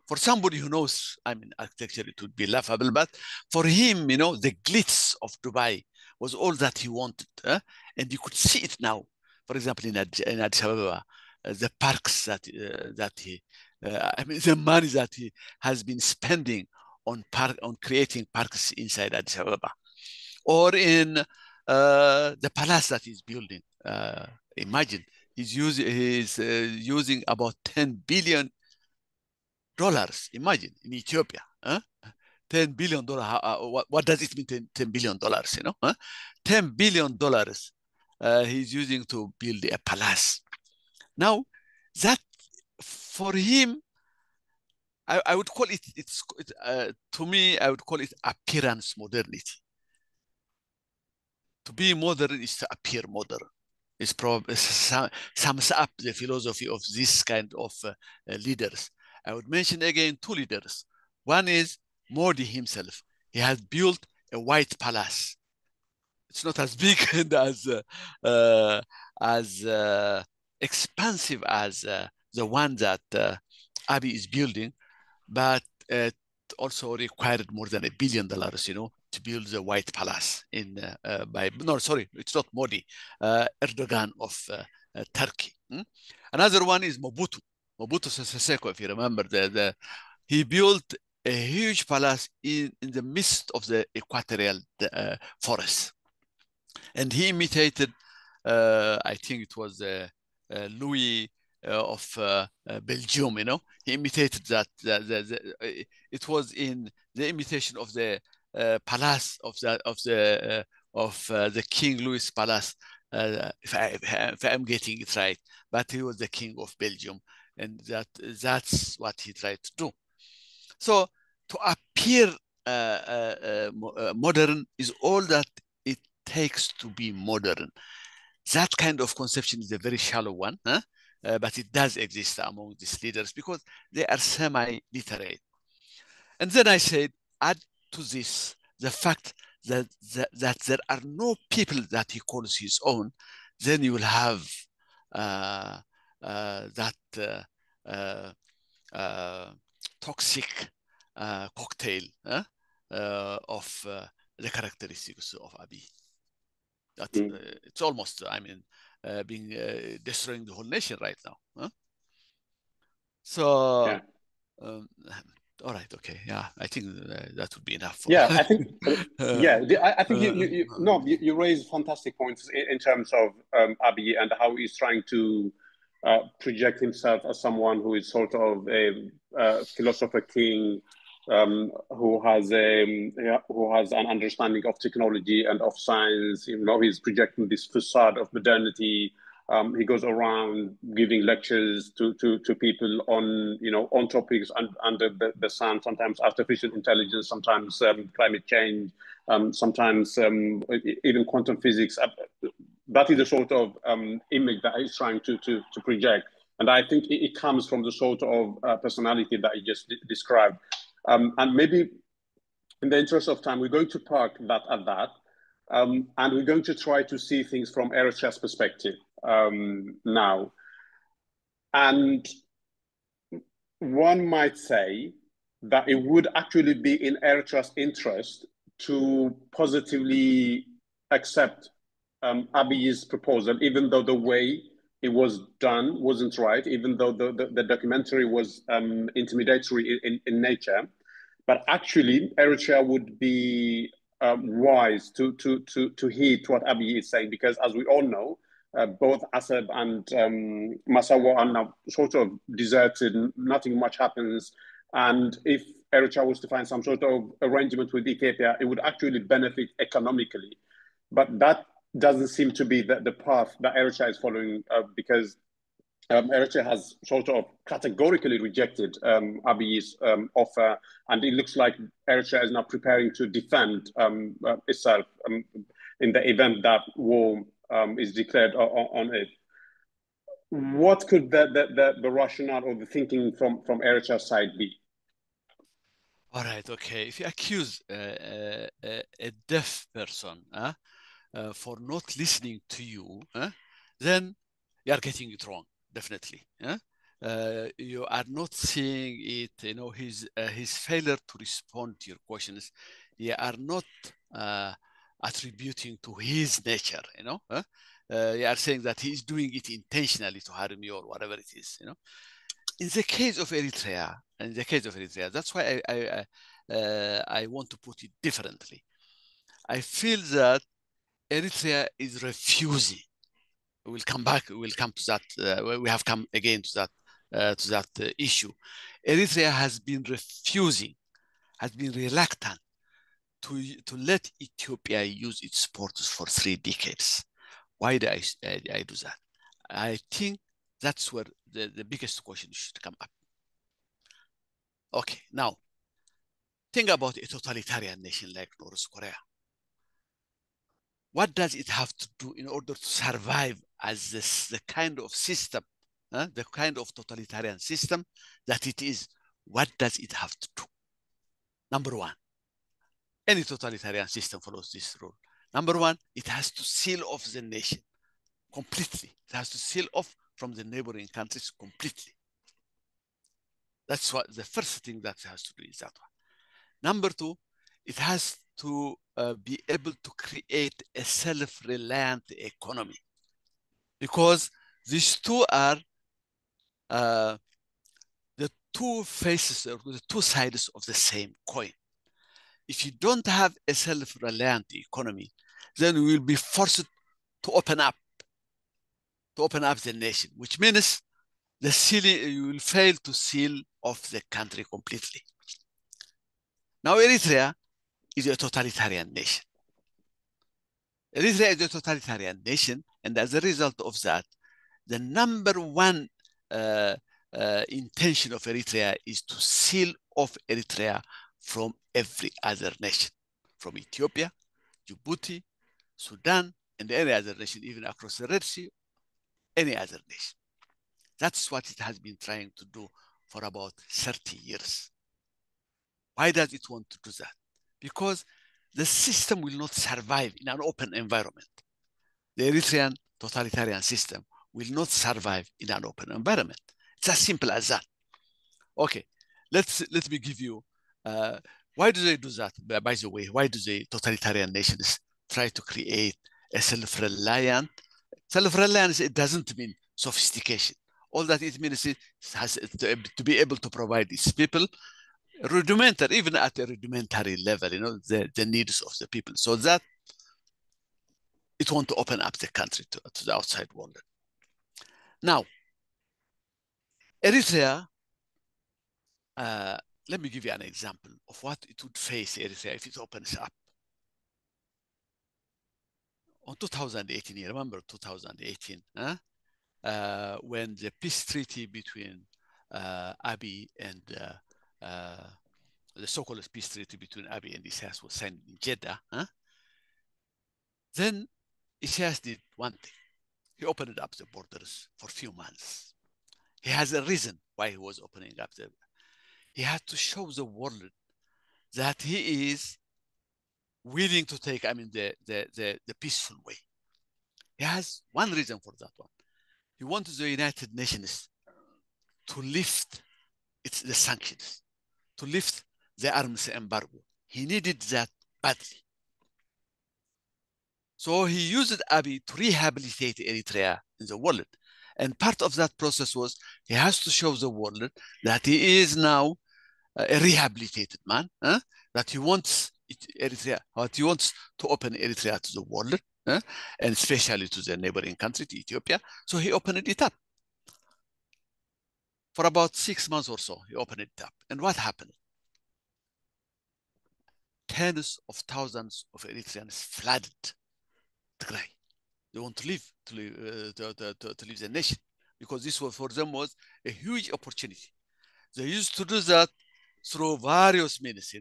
for somebody who knows, I mean, architecture, it would be laughable, but for him, the glitz of Dubai was all that he wanted. And you could see it now. For example, in Addis Ababa, the parks that he, I mean, the money that he has been spending on creating parks inside Addis Ababa, or in the palace that he's building. Imagine he's using about $10 billion. Imagine in Ethiopia, huh? $10 billion. What does it mean? $10 billion, you know? Huh? $10 billion he's using to build a palace. Now, that for him, I would call it, to me, I would call it appearance modernity. To be modern is to appear modern. It's probably sums up the philosophy of this kind of leaders. I would mention again two leaders. One is Modi himself. He has built a white palace. It's not as big and as expansive as the one that Abiy is building, but it also required more than $1 billion, you know, to build the White Palace it's not Modi, Erdogan of Turkey. Another one is Mobutu Sese Seko, if you remember. He built a huge palace in the midst of the equatorial forest. And he imitated, I think it was Louis of Belgium, you know. He imitated that. It was in the imitation of the palace of the King Louis Palace, if I'm getting it right. But he was the King of Belgium, and that's what he tried to do. So to appear modern is all that it takes to be modern. That kind of conception is a very shallow one, huh? But it does exist among these leaders because they are semi-literate. And then I said, add to this the fact that there are no people that he calls his own, then you will have that toxic cocktail of the characteristics of Abiy. That it's almost, I mean, destroying the whole nation right now. Huh? So, yeah. All right, okay, yeah, I think that would be enough. Yeah, I think, I think you raise fantastic points in terms of Abiy and how he's trying to project himself as someone who is sort of a philosopher king, who has an understanding of technology and of science. You know, he's projecting this facade of modernity. He goes around giving lectures to people on, you know, on topics under the sun. Sometimes artificial intelligence, sometimes climate change, sometimes even quantum physics. That is the sort of image that he's trying to project, and I think it comes from the sort of personality that he just described. And maybe, in the interest of time, we're going to park that at that. And we're going to try to see things from Eritrea's perspective now. And one might say that it would actually be in Eritrea's interest to positively accept Abiy's proposal, even though the way it was done wasn't right, even though the documentary was intimidatory in nature. But actually, Eritrea would be wise to heed what Abiy is saying, because as we all know, both Assad and Massawa are now sort of deserted. Nothing much happens, and if Eritrea was to find some sort of arrangement with Ethiopia, it would actually benefit economically. But that doesn't seem to be the path that Eritrea is following, because Eritrea has sort of categorically rejected Abiy's offer, and it looks like Eritrea is now preparing to defend itself in the event that war is declared on it. What could the rationale or the thinking from Eritrea's side be? All right, okay. If you accuse a deaf person for not listening to you, then you are getting it wrong, definitely. You are not seeing it, you know, his failure to respond to your questions. You are not attributing to his nature, you know. You are saying that he's doing it intentionally to harm you or whatever it is, you know. In the case of Eritrea, that's why I want to put it differently. I feel that Eritrea is refusing. We'll come back. We'll come to that. We have come again to that issue. Eritrea has been refusing, has been reluctant to let Ethiopia use its ports for 3 decades. Why do I do that? I think that's where the biggest question should come up. Okay, now think about a totalitarian nation like North Korea. What does it have to do in order to survive as the kind of system, the kind of totalitarian system that it is? What does it have to do? Number one, any totalitarian system follows this rule. Number one, it has to seal off the nation completely. It has to seal off from the neighboring countries completely. That's what the first thing that it has to do is that one. Number two, it has to be able to create a self-reliant economy, because these two are the two faces or the two sides of the same coin. If you don't have a self-reliant economy, then we will be forced to open up the nation, which means you will fail to seal off the country completely. Now, Eritrea is a totalitarian nation. Eritrea is a totalitarian nation, and as a result of that, the number one intention of Eritrea is to seal off Eritrea from every other nation, from Ethiopia, Djibouti, Sudan, and any other nation, even across the Red Sea, any other nation. That's what it has been trying to do for about 30 years. Why does it want to do that? Because the system will not survive in an open environment. The Eritrean totalitarian system will not survive in an open environment. It's as simple as that. Okay, let me give you, why do they do that? By the way, why do the totalitarian nations try to create a self-reliant? Self-reliance, it doesn't mean sophistication. All that it means is to be able to provide these people rudimentary, even at a rudimentary level, the needs of the people, so that it wants to open up the country to the outside world. Now, Eritrea, let me give you an example of what it would face Eritrea if it opens up. On 2018, you remember 2018, when the peace treaty between Abiy and the so-called peace treaty between Abiy and Isaias was signed in Jeddah, then Isaias did one thing. He opened up the borders for a few months. He has a reason why he was opening up he had to show the world that he is willing to take, the peaceful way. He has one reason for that one. He wanted the United Nations to lift the sanctions, to lift the arms embargo. He needed that badly. So he used Abiy to rehabilitate Eritrea in the world. And part of that process was he has to show the world that he is now a rehabilitated man, that he wants Eritrea, that he wants to open Eritrea to the world, and especially to the neighboring country, to Ethiopia. So he opened it up. For about 6 months or so, he opened it up. And what happened? Tens of thousands of Eritreans flooded Tigray. They want to leave the nation, because this was for them was a huge opportunity. They used to do that through various means,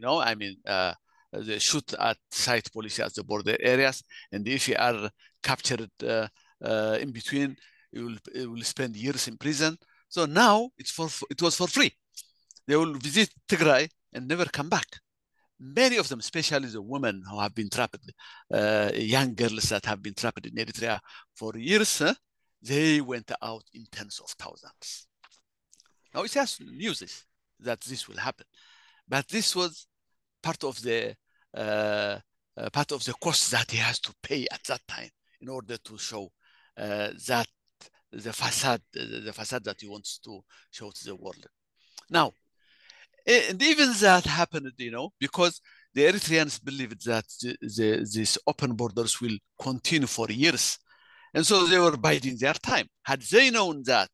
they shoot at site police at the border areas, and if you are captured in between, you will spend years in prison. So now it was for free. They will visit Tigray and never come back. Many of them, especially the women who have been trapped, young girls that have been trapped in Eritrea for years, they went out in tens of thousands. Now, it has news that this will happen, but this was part of the cost that he has to pay at that time in order to show that the facade that he wants to show to the world. Now, And even that happened, because the Eritreans believed that these open borders will continue for years. And so they were biding their time. Had they known that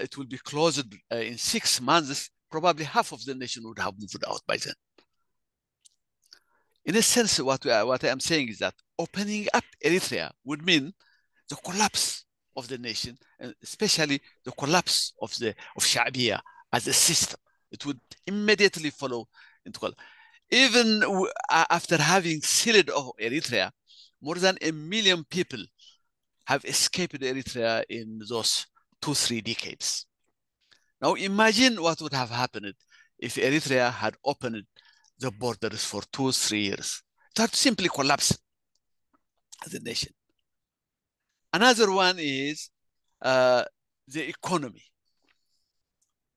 it will be closed in 6 months, probably half of the nation would have moved out by then. In a sense, what I am saying is that opening up Eritrea would mean the collapse of the nation, and especially the collapse of Sha'biya as a system. It would immediately follow into collapse. Even after having sealed off Eritrea, more than 1 million people have escaped Eritrea in those 2-3 decades. Now imagine what would have happened if Eritrea had opened the borders for 2-3 years. It had simply collapsed as a nation. Another one is the economy.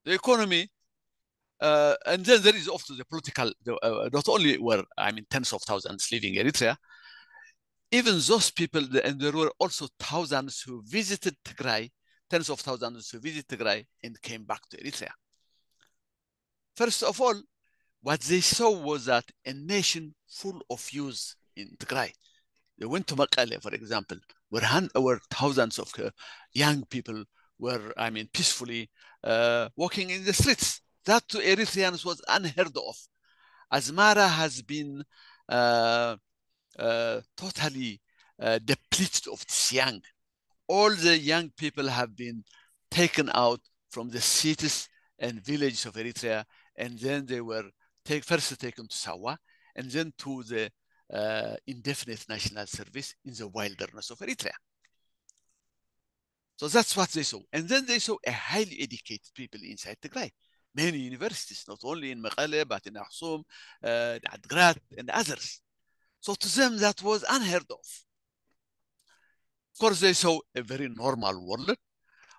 The economy, and then there is also the political, not only were, tens of thousands leaving Eritrea, even those people, and there were also thousands who visited Tigray, tens of thousands who visited Tigray and came back to Eritrea. First of all, what they saw was that a nation full of youth in Tigray. They went to Mekelle, for example, where thousands of young people were, peacefully walking in the streets. That to Eritreans was unheard of. Asmara has been totally depleted of this young. All the young people have been taken out from the cities and villages of Eritrea, and then they were first taken to Sawa, and then to the indefinite national service in the wilderness of Eritrea. So that's what they saw. And then they saw a highly educated people inside Tigray. Many universities, not only in Mekelle, but in Aksum, Adgrat, and others. So to them, that was unheard of. Of course, they saw a very normal world.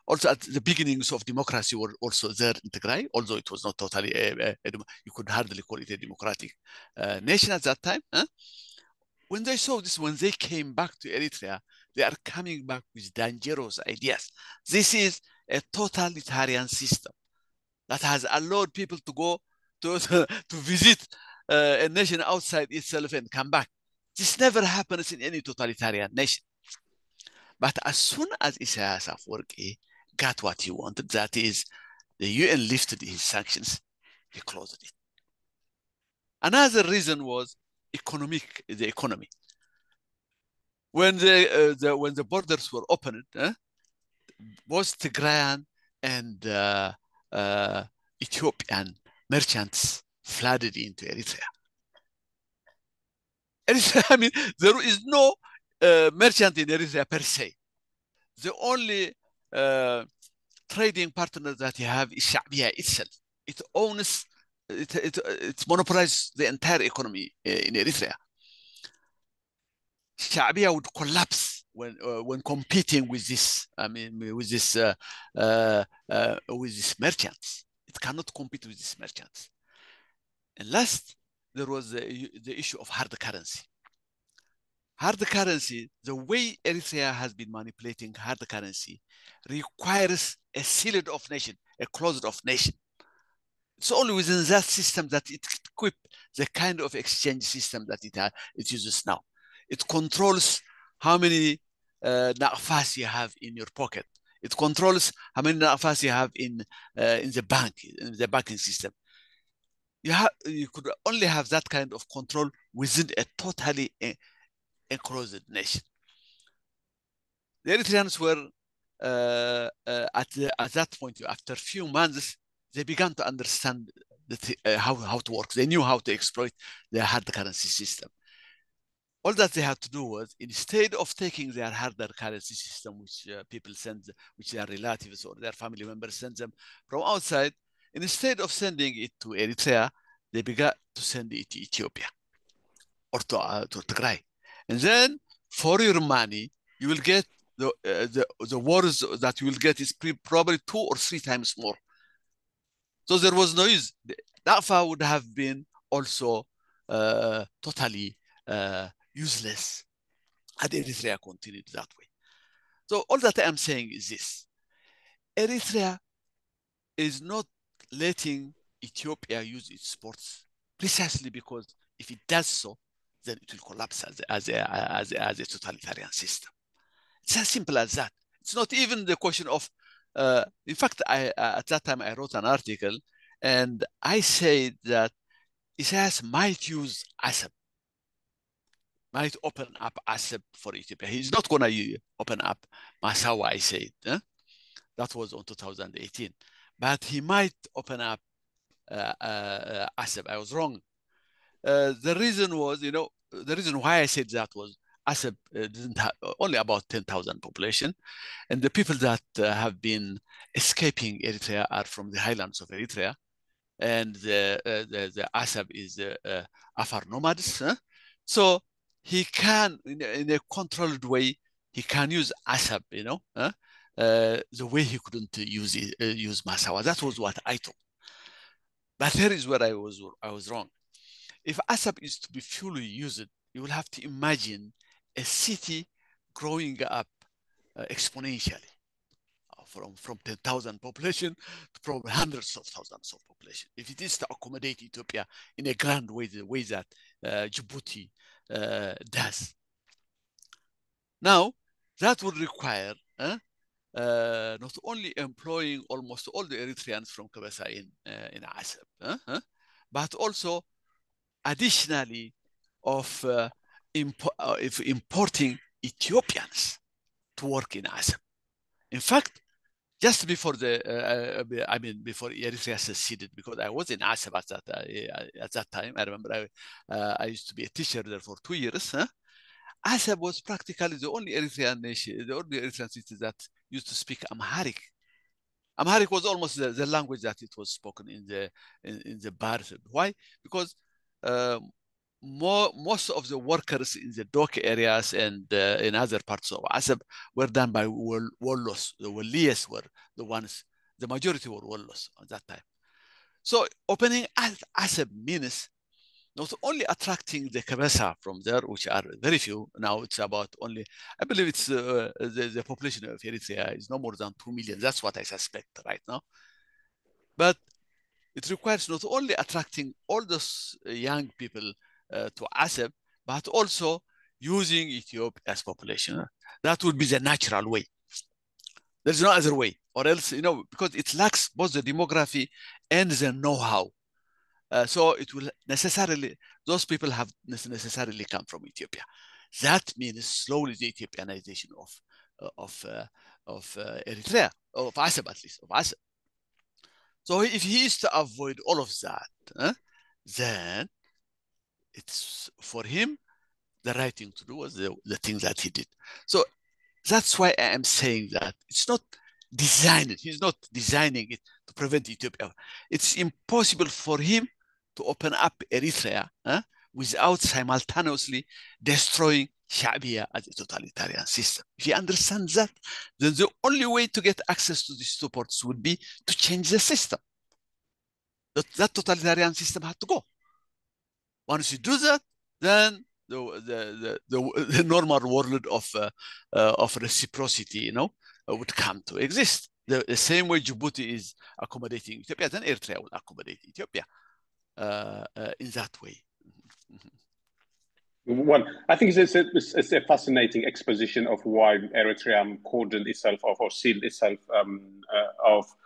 Also, at the beginnings of democracy were also there in Tigray, although it was not totally, you could hardly call it a democratic nation at that time. When they saw this, when they came back to Eritrea, they are coming back with dangerous ideas. This is a totalitarian system that has allowed people to go to visit a nation outside itself and come back. This never happens in any totalitarian nation. But as soon as Isaias Afwerki got what he wanted, that is, the UN lifted his sanctions, he closed it. Another reason was the economy. When the borders were opened, both Tigrayan and Ethiopian merchants flooded into Eritrea. There is no merchant in Eritrea per se. The only trading partner that you have is Sha'biya itself. It owns, it monopolizes the entire economy in Eritrea. Sha'biya would collapse when competing with this. With these merchants. It cannot compete with these merchants. And last, there was the issue of hard currency. Hard currency, the way Eritrea has been manipulating hard currency, requires a sealed off nation, a closed off nation. It's only within that system that it equips the kind of exchange system that it uses now. It controls how many naqfas you have in your pocket. It controls how many naqfas you have in the bank, in the banking system. You could only have that kind of control within a totally enclosed nation. The Eritreans were at that point, after a few months, they began to understand how to work. They knew how to exploit their hard currency system. All that they had to do was, instead of taking their harder currency system, which people send, which their relatives or their family members send them from outside, instead of sending it to Eritrea, they began to send it to Ethiopia or to Tigray. And then for your money, you will get the wars that you will get is probably 2 or 3 times more. So there was no use. Naqfa would have been also totally useless had Eritrea continued that way. So all that I'm saying is this. Eritrea is not letting Ethiopia use its ports precisely because if it does so, then it will collapse as a totalitarian system. It's as simple as that. It's not even the question of, in fact, at that time I wrote an article and I said that Isaias might use ASAP, might open up ASAP for Ethiopia. He's not going to open up Masawa, I said. That was on 2018. But he might open up ASAP. I was wrong. The reason was, the reason why I said that was ASAP didn't have only about 10,000 population. And the people that have been escaping Eritrea are from the highlands of Eritrea. And the ASAP is Afar nomads. So he can, in a controlled way, he can use ASAP, the way he couldn't use Masawa. That was what I thought. But here is where I was wrong. If ASAP is to be fully used, you will have to imagine a city growing up exponentially from 10,000 population to probably hundreds of thousands of population. If it is to accommodate Ethiopia in a grand way, the way that Djibouti does. Now, that would require not only employing almost all the Eritreans from Kabasa in ASAP, but also additionally of importing Ethiopians to work in ASAP. In fact, just before before Eritrea seceded, because I was in ASAP at that time. I remember I used to be a teacher there for 2 years. ASAP was practically the only Eritrean nation, the only Eritrean city that used to speak Amharic. Amharic was almost the language that it was spoken in the bar. Why? Because most of the workers in the dock areas and in other parts of ASAP were done by Wollos. The Wollies were the ones, the majority were Wollos at that time. So opening ASAP means not only attracting the Kabasa from there, which are very few. Now it's about only, I believe it's the population of Eritrea is no more than 2 million. That's what I suspect right now. But it requires not only attracting all those young people to ASAP, but also using Ethiopia's population. That would be the natural way. There's no other way, or else, because it lacks both the demography and the know-how. So it will necessarily, those people have necessarily come from Ethiopia. That means slowly the Ethiopianization of Eritrea, of ASAP at least, of ASAP. So if he is to avoid all of that, then it's for him, the right thing to do was the thing that he did. So that's why I am saying that it's not designed. He's not designing it to prevent Ethiopia. It's impossible for him to open up Eritrea without simultaneously destroying Sha'biya as a totalitarian system. If you understand that, then the only way to get access to these two ports would be to change the system. That totalitarian system had to go. Once you do that, then the normal world of reciprocity, would come to exist. The same way Djibouti is accommodating Ethiopia, then Eritrea will accommodate Ethiopia in that way. Well, I think it's a fascinating exposition of why Eritrea cordoned itself off or sealed itself off.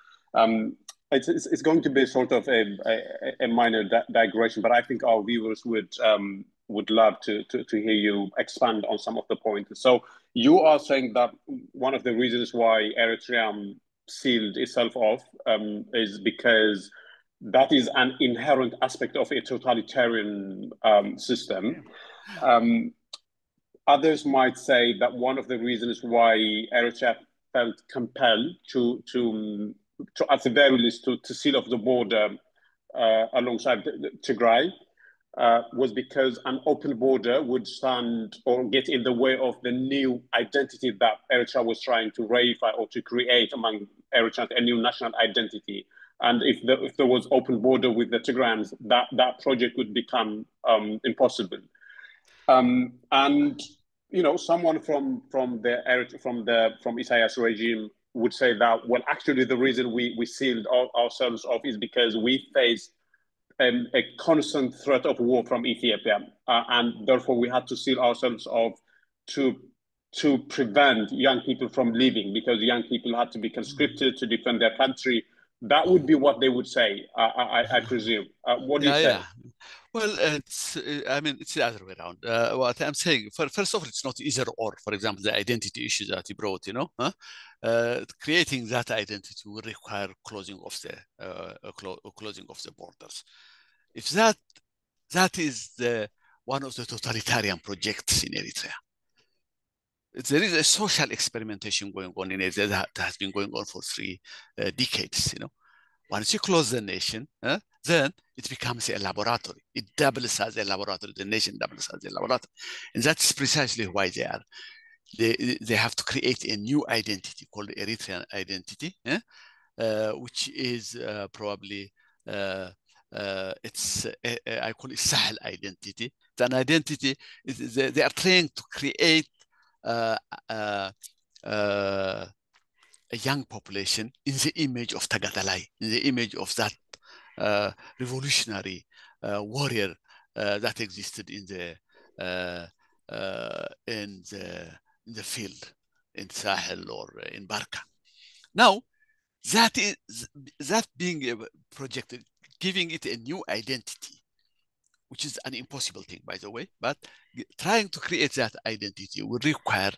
It's going to be sort of a minor digression, but I think our viewers would love to hear you expand on some of the points. So you are saying that one of the reasons why Eritrea sealed itself off is because that is an inherent aspect of a totalitarian system. Others might say that one of the reasons why Eritrea felt compelled to at the very least, to seal off the border alongside Tigray was because an open border would stand or get in the way of the new identity that Eritrea was trying to reify or to create among Eritreans, a new national identity. And if there was open border with the Tigrayans, that project would become impossible. And someone from Isaiah's regime would say that, well, actually, the reason we sealed ourselves off is because we face a constant threat of war from Ethiopia, and therefore we had to seal ourselves off to prevent young people from leaving, because young people had to be conscripted to defend their country. That would be what they would say, I presume. What do you say? Yeah. Well, I mean, it's the other way around. What I'm saying, first of all, it's not either or. For example, the identity issue that you brought, creating that identity will require closing of the borders. If that is one of the totalitarian projects in Eritrea. There is a social experimentation going on in Eritrea that has been going on for 3 decades. Once you close the nation, then it becomes a laboratory. It doubles as a laboratory. The nation doubles as a laboratory, and that's precisely why they have to create a new identity called Eritrean identity, which is probably I call it Sahel identity. It's an identity. They are trying to create a young population in the image of Tagadalai, in the image of that revolutionary warrior that existed in the field, in Sahel or in Barka. Now, that being projected, giving it a new identity, which is an impossible thing, by the way, but trying to create that identity will require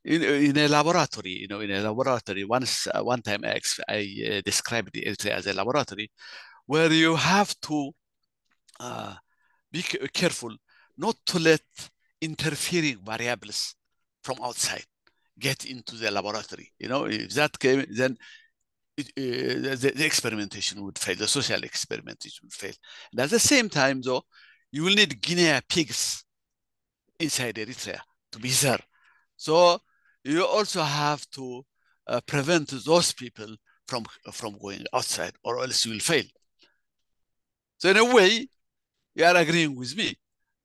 in a laboratory, one time I described Eritrea as a laboratory where you have to be careful not to let interfering variables from outside get into the laboratory. If that came, then the experimentation would fail, the social experimentation would fail. And at the same time, though, you will need guinea pigs inside Eritrea to be there. So you also have to prevent those people from going outside, or else you will fail. So in a way, you are agreeing with me.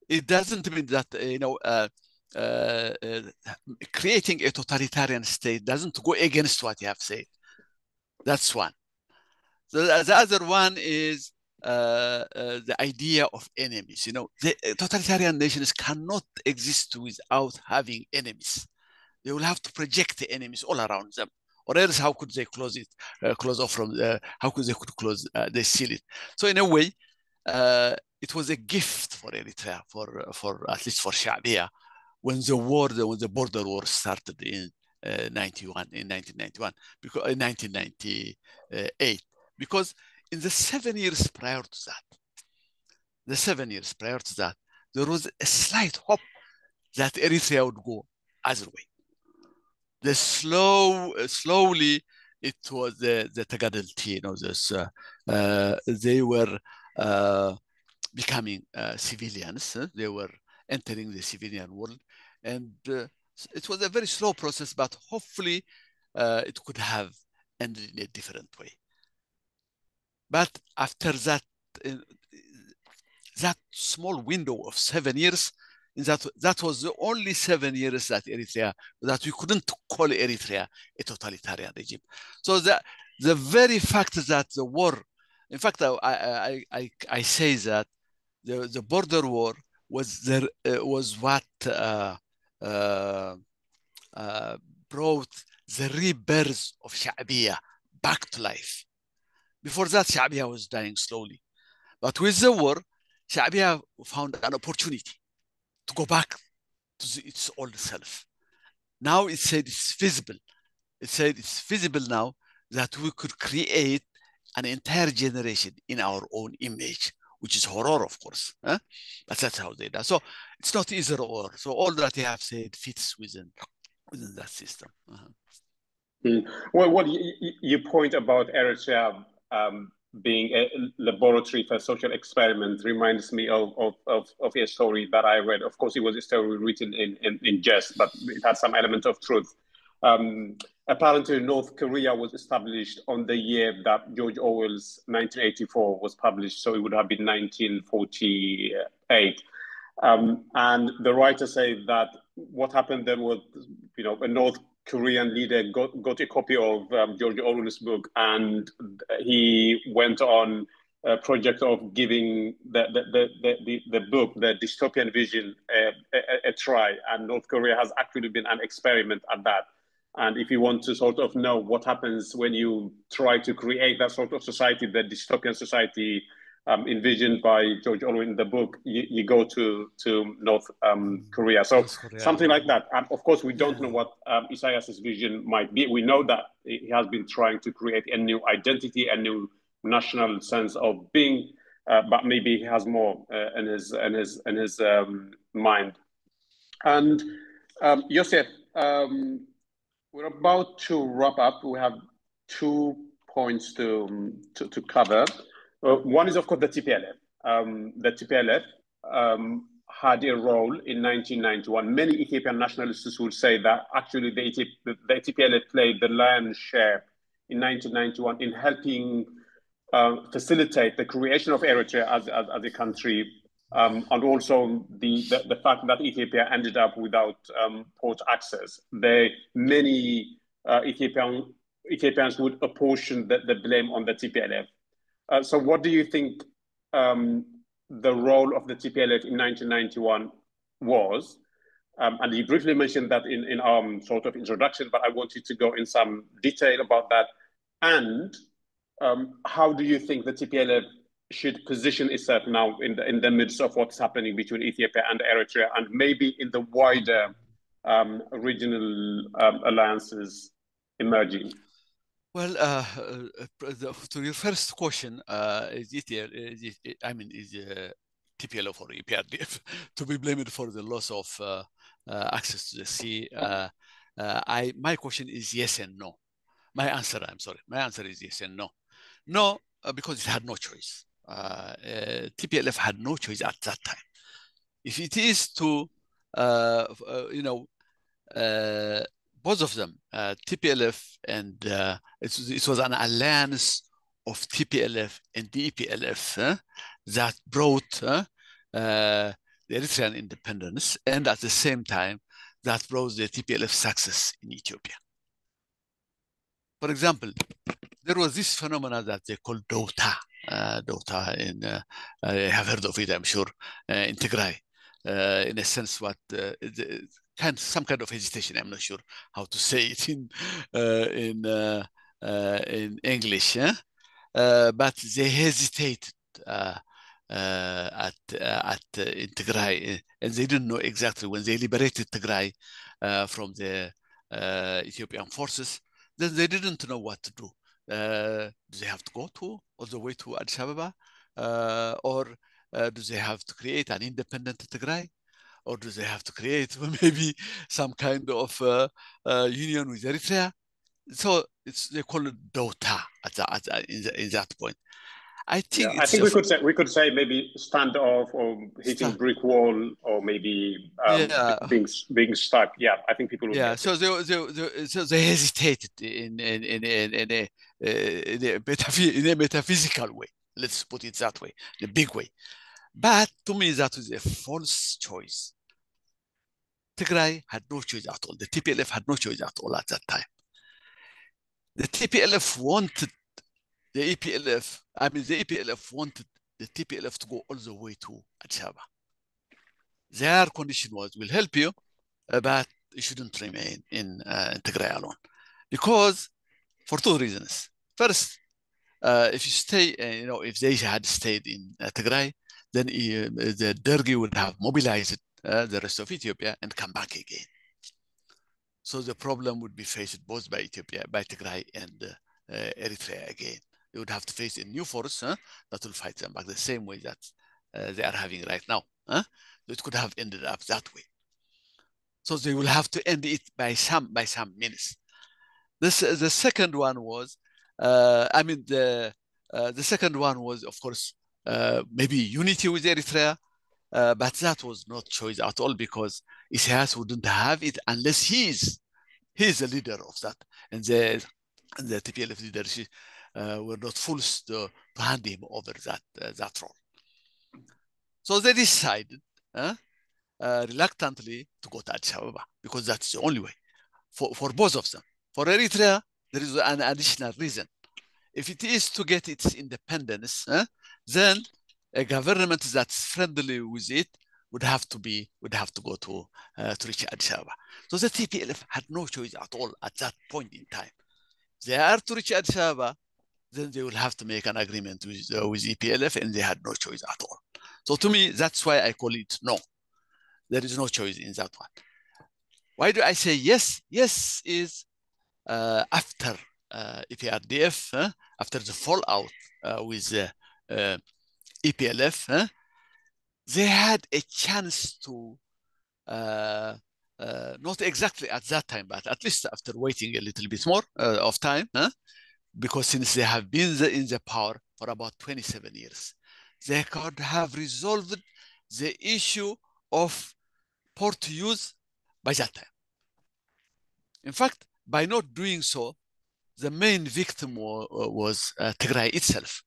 It doesn't mean that creating a totalitarian state doesn't go against what you have said. That's one. The other one is the idea of enemies. The totalitarian nations cannot exist without having enemies. They will have to project the enemies all around them, or else how could they close off from how could they close, they seal it. So in a way, it was a gift for Eritrea, for at least for Sha'biya, when the border war started in 1991, because in 1998, because in the 7 years prior to that, there was a slight hope that Eritrea would go other way. Slowly, it was the Tagadalti, they were becoming civilians. They were entering the civilian world, and it was a very slow process, but hopefully it could have ended in a different way. But after that, that small window of 7 years, that was the only 7 years that we couldn't call Eritrea a totalitarian regime. So the very fact that the war, in fact, I say that the border war was what brought the rebirth of Sha'biya back to life. Before that, Sha'biya was dying slowly. But with the war, Sha'biya found an opportunity to go back to its old self. Now it said it's feasible. It said it's feasible now that we could create an entire generation in our own image, which is horror, of course. But that's how they do. So it's not either or. So all that you have said fits within that system. Well, you point about Eritrea being a laboratory for social experiment reminds me of a story that I read. Of course, it was a story written in jest, but it had some element of truth. Apparently, North Korea was established on the year that George Orwell's 1984 was published, so it would have been 1948. And the writer said that what happened then was, North Korean leader got a copy of George Orwell's book, and he went on a project of giving the book, the dystopian vision, a try. And North Korea has actually been an experiment at that. And if you want to sort of know what happens when you try to create that sort of society, the dystopian society envisioned by George Orwell in the book, you go to North Korea. So South Korea, something yeah. like that. And of course, we don't Yeah. know what Isaias's vision might be. We know that he has been trying to create a new identity, a new national sense of being, but maybe he has more in his mind. And Yosef, we're about to wrap up. We have 2 points to cover. One is, of course, the TPLF. The TPLF had a role in 1991. Many Ethiopian nationalists will say that actually the TPLF played the lion's share in 1991 in helping facilitate the creation of Eritrea as a country, and also the fact that Ethiopia ended up without port access. Many Ethiopians would apportion the blame on the TPLF. So what do you think the role of the TPLF in 1991 was? And you briefly mentioned that in our sort of introduction, but I want you to go in some detail about that. And how do you think the TPLF should position itself now in the midst of what's happening between Ethiopia and Eritrea, and maybe in the wider regional alliances emerging? Well, to your first question, is TPLF or EPRDF to be blamed for the loss of access to the sea? My question is yes and no. My answer is yes and no. No, because it had no choice. TPLF had no choice at that time. If it is to, both of them, TPLF and it was an alliance of TPLF and DEPLF that brought the Eritrean independence, and at the same time that brought the TPLF success in Ethiopia. For example, there was this phenomena that they call Dota. Dota I have heard of it, I'm sure, in Tigray. In a sense, some kind of hesitation. I'm not sure how to say it in English, but they hesitated in Tigray, and they didn't know exactly when they liberated Tigray from the Ethiopian forces. Then they didn't know what to do. Do they have to go all the way to Addis Ababa, or do they have to create an independent Tigray? Or do they have to create maybe some kind of union with Eritrea? So they call it Dota in that point. I think I think we could say maybe standoff or hitting brick wall or maybe being stuck. Yeah, I think people would get so they hesitated in a metaphysical way. Let's put it that way, in a big way. But to me, that was a false choice. Tigray had no choice at all. The TPLF had no choice at all at that time. The TPLF wanted the EPLF wanted the TPLF to go all the way to Addis Ababa. Their condition was, we'll help you, but you shouldn't remain in Tigray alone. Because, for 2 reasons. First, if you stay, if they had stayed in Tigray, then the Dergi would have mobilized the rest of Ethiopia and come back again. So the problem would be faced both by Ethiopia, by Tigray and Eritrea again. They would have to face a new force that will fight them back the same way that they are having right now. So it could have ended up that way. So they will have to end it by some means. The second one was, the second one was, of course, maybe unity with Eritrea, but that was not choice at all, because Isaias wouldn't have it unless he's the leader of that, and the TPLF leadership were not fools to hand him over that role. So they decided reluctantly to go to Addis Ababa, because that's the only way. for both of them. For Eritrea, there is an additional reason. If it is to get its independence, then a government that's friendly with it would have to go to reach Addis Ababa. So the TPLF had no choice at all at that point in time. They are to reach Addis Ababa, then they will have to make an agreement with EPLF, and they had no choice at all. So to me, that's why I call it no. There is no choice in that one. Why do I say yes? Yes is after EPRDF, after the fallout with EPLF, they had a chance to, not exactly at that time, but at least after waiting a little bit more of time, because since they have been in the power for about 27 years, they could have resolved the issue of port use by that time. In fact, by not doing so, the main victim was Tigray itself.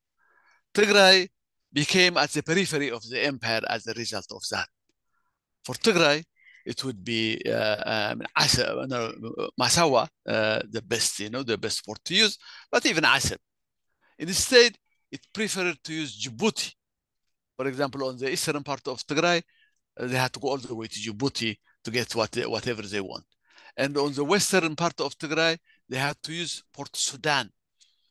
Tigray became at the periphery of the empire as a result of that. For Tigray, it would be Masawa, the best port to use, but even Asab. Instead, it preferred to use Djibouti. For example, on the eastern part of Tigray, they had to go all the way to Djibouti to get whatever they want. And on the western part of Tigray, they had to use Port Sudan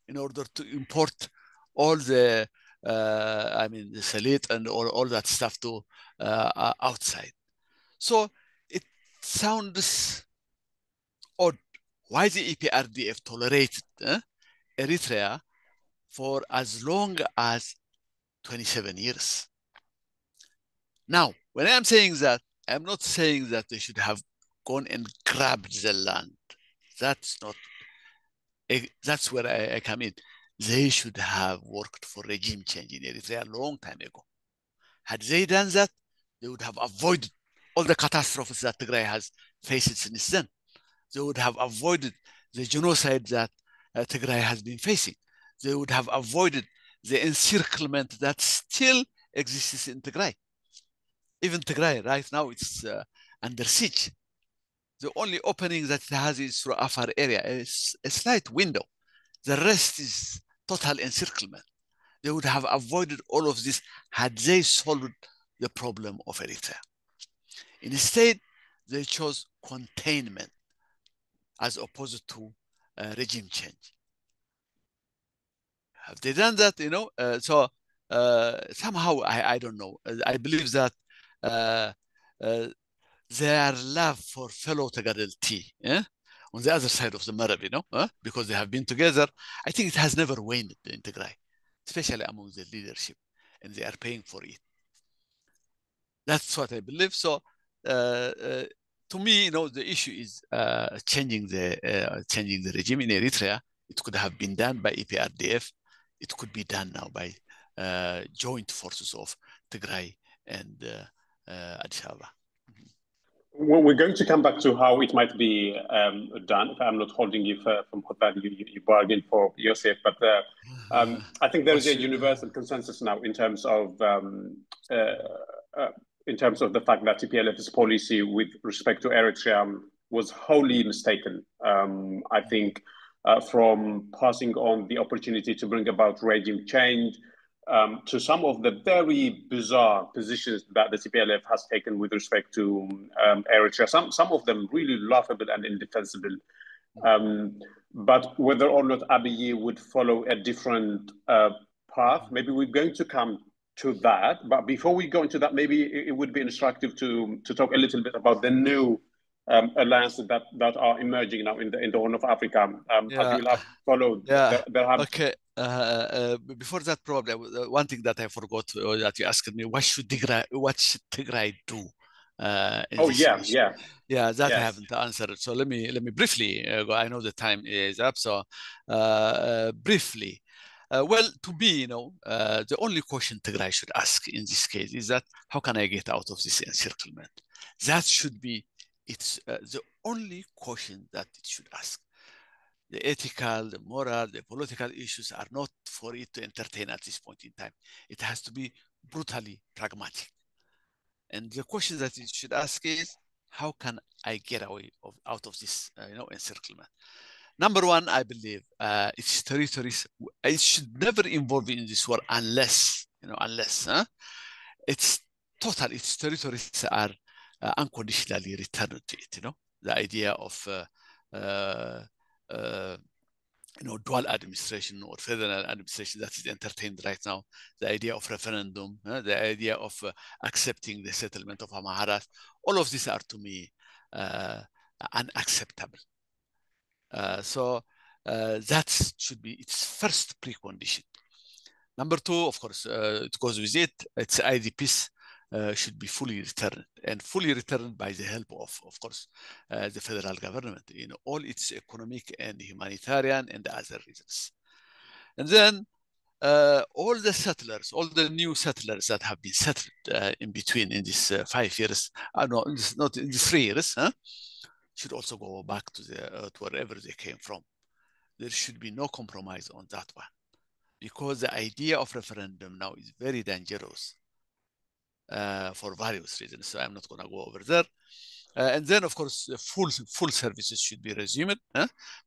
in order to import all the, the salit and all that stuff to outside. So it sounds odd. Why the EPRDF tolerated Eritrea for as long as 27 years? Now, when I'm saying that, I'm not saying that they should have gone and grabbed the land. That's not, that's where I come in. They should have worked for regime change in Eritrea a long time ago. Had they done that, they would have avoided all the catastrophes that Tigray has faced since then. They would have avoided the genocide that Tigray has been facing. They would have avoided the encirclement that still exists in Tigray. Even Tigray right now, it's under siege. The only opening that it has is through Afar area, a slight window. The rest is total encirclement. They would have avoided all of this had they solved the problem of Eritrea. Instead, they chose containment as opposed to regime change. Have they done that? Somehow, I don't know. I believe that their love for fellow Tagadelti, on the other side of the Marab, because they have been together, I think it has never waned in Tigray, especially among the leadership, and they are paying for it. That's what I believe. So, to me, the issue is changing the regime in Eritrea. It could have been done by EPRDF. It could be done now by joint forces of Tigray and Addis Ababa. Well, we're going to come back to how it might be done. I'm not holding you from what that you bargained for, Yosief, but I think there is a universal consensus now in terms of the fact that TPLF's policy with respect to Eritrea was wholly mistaken. I think from passing on the opportunity to bring about regime change, to some of the very bizarre positions that the TPLF has taken with respect to Eritrea, some of them really laughable and indefensible. But whether or not Abiy would follow a different path, maybe we're going to come to that. But before we go into that, maybe it would be instructive to talk a little bit about the new alliances that are emerging now in the Horn of Africa. As you have followed, there have. Okay. Before that, probably one thing that I forgot that you asked me: what should Tigray do? In this issue? That I haven't answered. So let me briefly go. I know the time is up, so briefly. Well, to me, the only question Tigray should ask in this case is that how can I get out of this encirclement? That should be the only question that it should ask. The ethical, the moral, the political issues are not for it to entertain at this point in time. It has to be brutally pragmatic. And the question that it should ask is, how can I get away out of this, encirclement? Number one, I believe its territories, it should never involve in this war unless, its territories are unconditionally returned to it. The idea of dual administration or federal administration that is entertained right now, the idea of referendum, the idea of accepting the settlement of Amaharas, all of these are to me unacceptable. So that should be its first precondition. Number two, of course, it goes with it, its IDPs should be fully returned, and fully returned by the help of course, the federal government in all its economic and humanitarian and other reasons. And then all the settlers, all the new settlers that have been settled in between in these 5 years, no, not in these 3 years, should also go back to wherever they came from. There should be no compromise on that one, because the idea of referendum now is very dangerous for various reasons. So I'm not going to go over there. And then, of course, the full services should be resumed,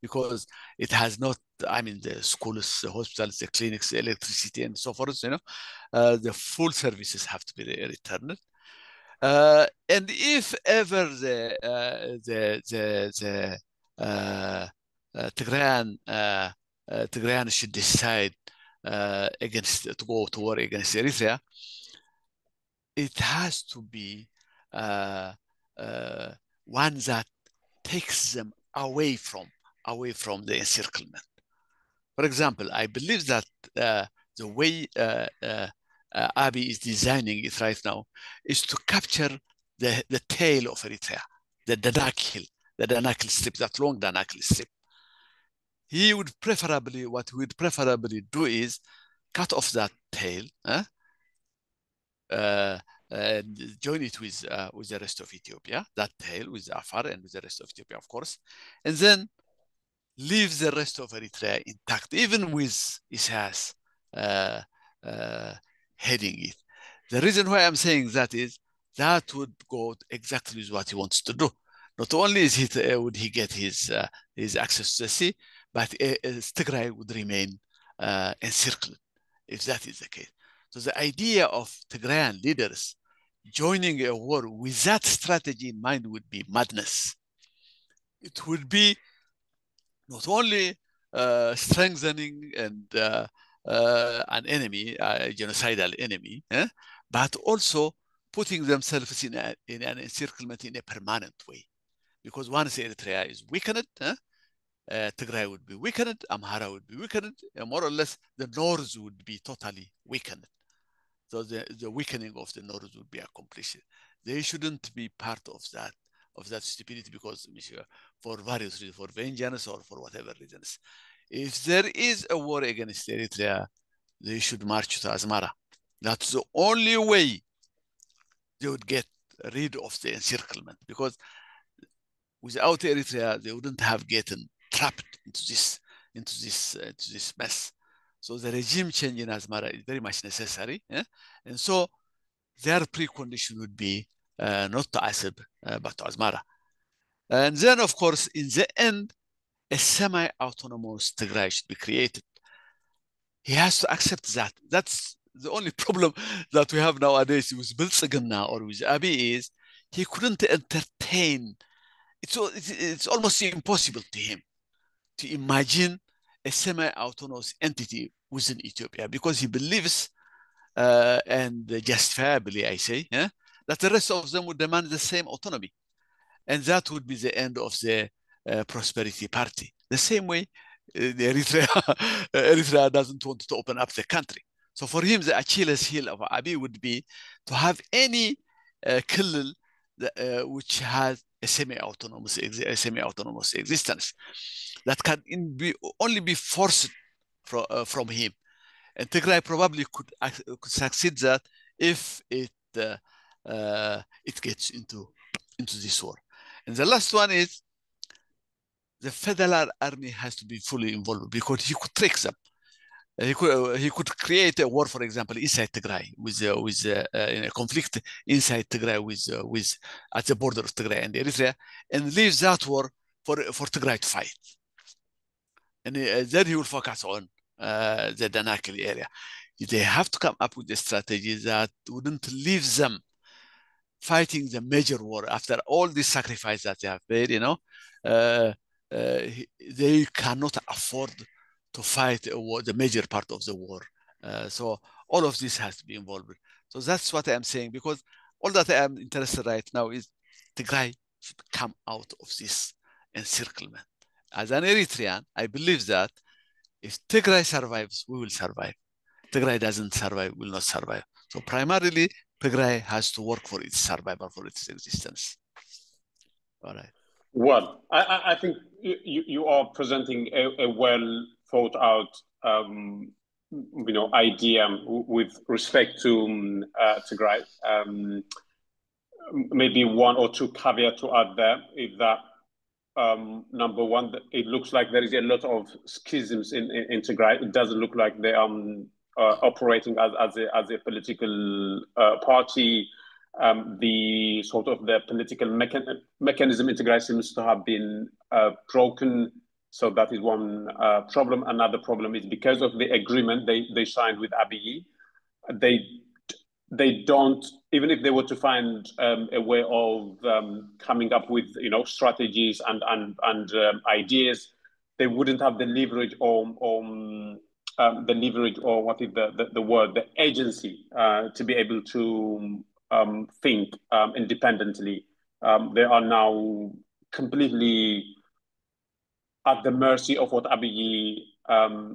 because it has not, the schools, the hospitals, the clinics, the electricity, and so forth, the full services have to be returned. And if ever the Tigrayan should decide to go to war against Eritrea, it has to be one that takes them away from the encirclement. For example, I believe that the way Abiy is designing it right now is to capture the tail of Eritrea, the Danakil strip, that long Danakil strip. What he would preferably do is cut off that tail, and join it with the rest of Ethiopia, that tail with Afar and with the rest of Ethiopia, of course, and then leave the rest of Eritrea intact, even with Isaias heading it. The reason why I'm saying that is that would go exactly with what he wants to do. Not only would he get his access to the sea, but Tigray would remain encircled, if that is the case. So the idea of Tigrayan leaders joining a war with that strategy in mind would be madness. It would be not only strengthening an enemy, a genocidal enemy, but also putting themselves in an encirclement in a permanent way. Because once Eritrea is weakened, Tigray would be weakened, Amhara would be weakened, and more or less the North would be totally weakened. So the weakening of the North would be accomplished. They shouldn't be part of that stupidity, because for various reasons, for vengeance or for whatever reasons. If there is a war against Eritrea, they should march to Asmara. That's the only way they would get rid of the encirclement, because without Eritrea, they wouldn't have gotten trapped into this mess. So the regime change in Asmara is very much necessary, and so their precondition would be not to Asib, but to Asmara. And then, of course, in the end, a semi-autonomous Tigray should be created. He has to accept that. That's the only problem that we have nowadays with Biltzigana or with Abiy is he couldn't entertain. It's almost impossible to him to imagine a semi-autonomous entity within Ethiopia, because he believes, and justifiably I say, that the rest of them would demand the same autonomy. And that would be the end of the Prosperity Party. The same way Eritrea doesn't want to open up the country. So for him, the Achilles heel of Abiy would be to have any killil which has a semi-autonomous existence that can only be forced from him. And Tigray probably could succeed that if it gets into this war. And the last one is the federal army has to be fully involved, because he could trick them. He could create a war, for example, inside Tigray with a conflict inside Tigray with at the border of Tigray and Eritrea, and leave that war for Tigray to fight. And then he will focus on the Danakil area. They have to come up with a strategy that wouldn't leave them fighting the major war after all this sacrifice that they have made. They cannot afford to fight a war, the major part of the war. So all of this has to be involved. So that's what I'm saying, because all that I am interested right now is Tigray should come out of this encirclement. As an Eritrean, I believe that if Tigray survives, we will survive. Tigray doesn't survive, will not survive. So primarily, Tigray has to work for its survival, for its existence. All right. Well, I think you are presenting a well thought out idea with respect to Tigray. Maybe one or two caveat to add there is that number one, it looks like there is a lot of schisms in Tigray. It doesn't look like they are operating as a political party. The sort of the political mechanism in Tigray seems to have been broken. So that is one problem. Another problem is because of the agreement they signed with Abiy, they don't, even if they were to find a way of coming up with strategies and ideas, they wouldn't have the leverage or what is the word, the agency to be able to think independently. They are now completely at the mercy of what Abiy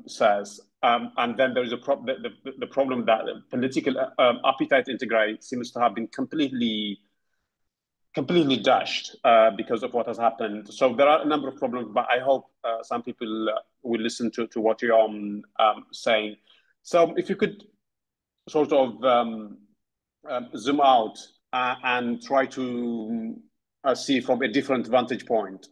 says. And then there is the problem that political appetite in Tigray seems to have been completely dashed because of what has happened. So there are a number of problems, but I hope some people will listen to what you're saying. So if you could sort of zoom out and try to see from a different vantage point,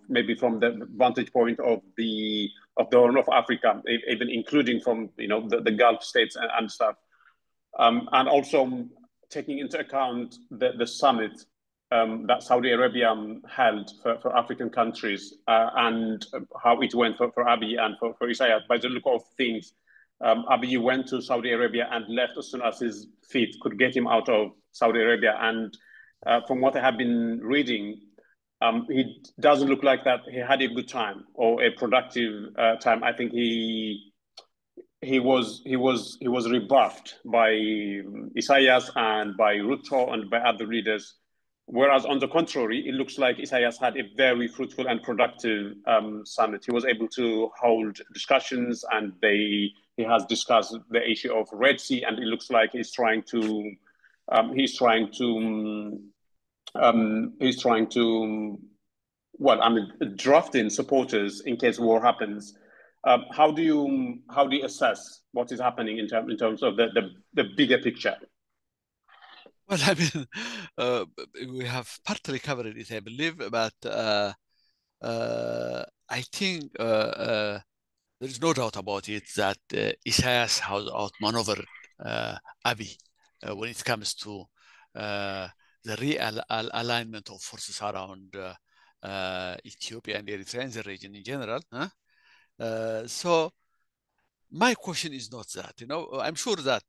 maybe from the vantage point of the Horn of Africa, even including from the Gulf states and stuff, and also taking into account the summit that Saudi Arabia held for African countries and how it went for Abiy and for Isaiah. By the look of things, Abiy went to Saudi Arabia and left as soon as his feet could get him out of Saudi Arabia. And from what I have been reading, he doesn't look like that he had a good time or a productive time. I think he was rebuffed by Isaias and by Ruto and by other leaders. Whereas on the contrary, it looks like Isaias had a very fruitful and productive summit. He was able to hold discussions, and he has discussed the issue of Red Sea, and it looks like he's trying to draft in supporters in case war happens. How do you assess what is happening in terms of the bigger picture? Well, I mean, we have partly covered it, I believe, but I think there is no doubt about it that Isaias has outmaneuvered Abiy when it comes to the realignment of forces around Ethiopia and Eritrea and the region in general. So my question is not that, I'm sure that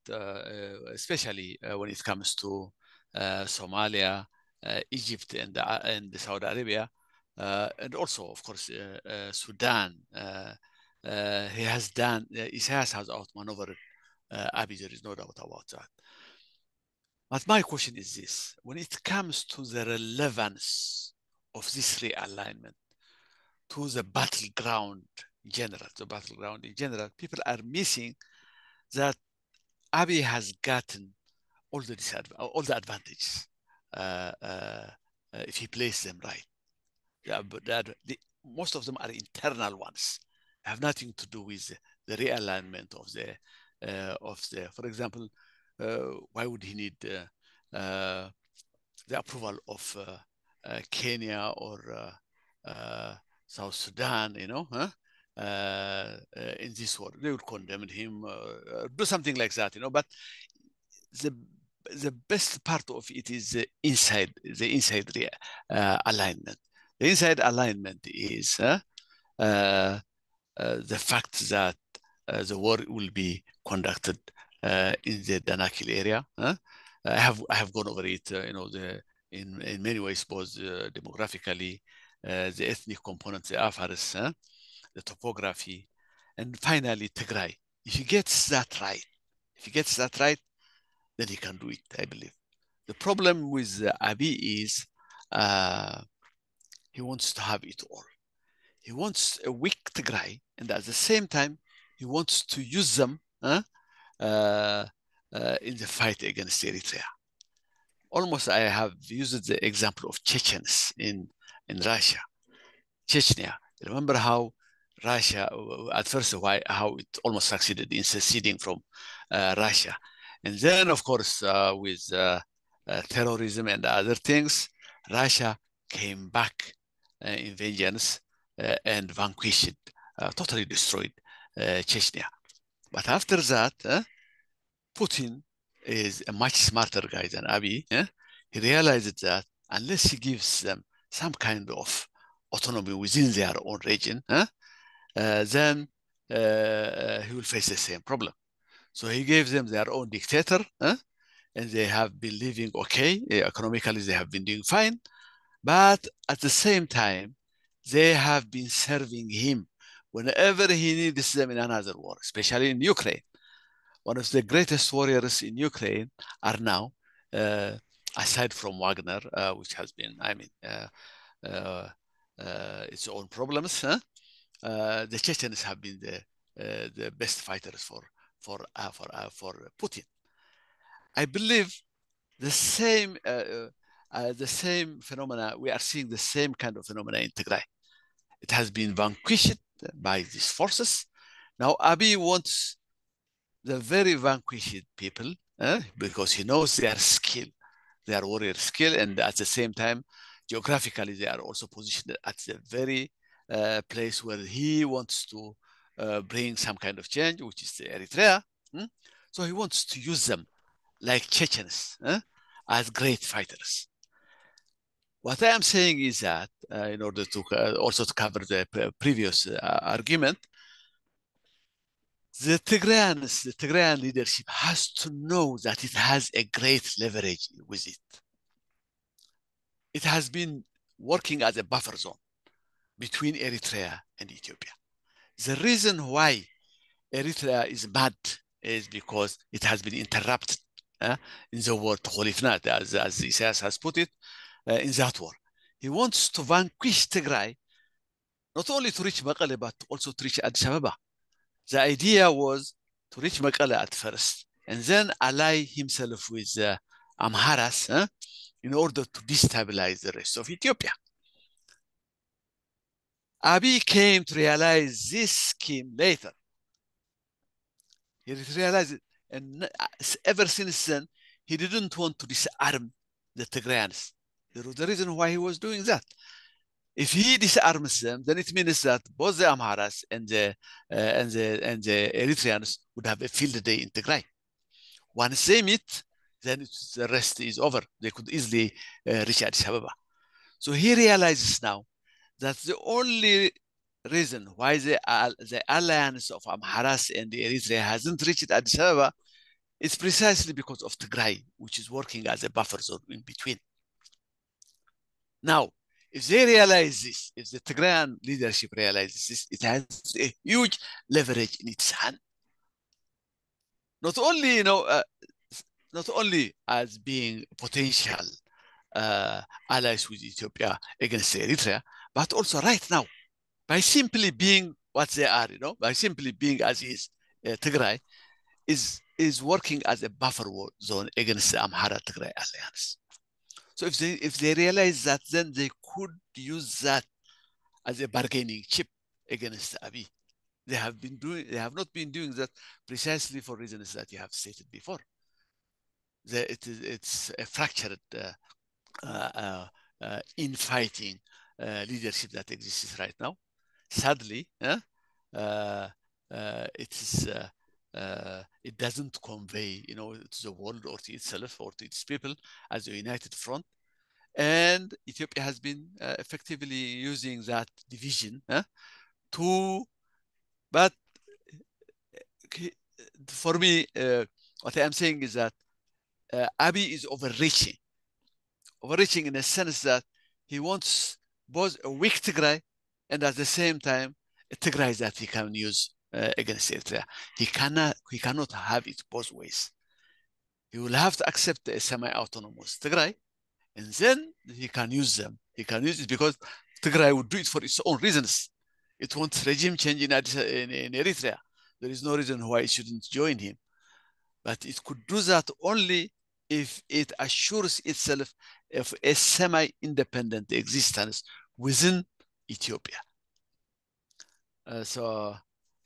especially when it comes to Somalia, Egypt, and Saudi Arabia, and also, of course, Sudan, Isaias has outmaneuvered Abiy, there is no doubt about that. But my question is this: when it comes to the relevance of this realignment to the battleground in general, people are missing that Abiy has gotten all the advantages if he plays them right. Most of them are internal ones, have nothing to do with the realignment for example, why would he need the approval of Kenya or South Sudan, in this war. They would condemn him, do something like that, but the best part of it is the inside alignment. The inside alignment is the fact that the war will be conducted in the Danakil area. I have gone over it. In many ways, both demographically, the ethnic components, the Afaris, the topography, and finally Tigray. If he gets that right, then he can do it, I believe. The problem with Abiy is he wants to have it all. He wants a weak Tigray, and at the same time, he wants to use them in the fight against Eritrea. Almost, I have used the example of Chechens in Russia, Chechnya. Remember how Russia, at first, how it almost succeeded in seceding from Russia. And then, of course, with terrorism and other things, Russia came back in vengeance and vanquished, totally destroyed Chechnya. But after that, Putin is a much smarter guy than Abiy. He realized that unless he gives them some kind of autonomy within their own region, then he will face the same problem. So he gave them their own dictator, and they have been living okay. Economically, they have been doing fine. But at the same time, they have been serving him whenever he needs them in another war, especially in Ukraine. One of the greatest warriors in Ukraine are now, aside from Wagner, which has been, its own problems. The Chechens have been the best fighters for Putin. I believe the same phenomena. We are seeing the same kind of phenomena in Tigray. It has been vanquished by these forces. Now Abiy wants the very vanquished people because he knows their skill, their warrior skill, and at the same time, geographically, they are also positioned at the very place where he wants to bring some kind of change, which is Eritrea. So he wants to use them like Chechens as great fighters. What I am saying is that, in order to also to cover the previous argument, the Tigrayan leadership has to know that it has a great leverage with it. It has been working as a buffer zone between Eritrea and Ethiopia. The reason why Eritrea is mad is because it has been interrupted in the war Tholifnat, as Isaias has put it, in that war. He wants to vanquish Tigray, not only to reach Mekelle, but also to reach Addis Ababa. The idea was to reach Mekelle at first, and then ally himself with Amharas in order to destabilize the rest of Ethiopia. Abiy came to realize this scheme later. He realized it, and ever since then, he didn't want to disarm the Tigrayans. There was the reason why he was doing that. If he disarms them, then it means that both the Amharas and the Eritreans would have a field day in Tigray. Once they meet, then the rest is over. They could easily reach Addis Ababa. So he realizes now that the only reason why the alliance of Amharas and the Eritrea hasn't reached Addis Ababa is precisely because of Tigray, which is working as a buffer zone in between. Now, if they realize this, if the Tigrayan leadership realizes this, it has a huge leverage in its hand. Not only, not only as being potential allies with Ethiopia against Eritrea, but also right now, by simply being what they are, by simply being as is, Tigray is working as a buffer zone against the Amhara-Tigray alliance. So if they realize that, then they could use that as a bargaining chip against Abiy. They have not been doing that precisely for reasons that you have stated before. It's a fractured infighting leadership that exists right now. Sadly, it doesn't convey, to the world or to itself or to its people as a united front. And Ethiopia has been effectively using that division but for me, what I am saying is that Abiy is overreaching in the sense that he wants both a weak Tigray and at the same time a Tigray that he can use against Eritrea. He cannot have it both ways. He will have to accept a semi-autonomous Tigray, and then he can use them. He can use it because Tigray would do it for its own reasons. It wants regime change in Eritrea. There is no reason why it shouldn't join him. But it could do that only if it assures itself of a semi-independent existence within Ethiopia. So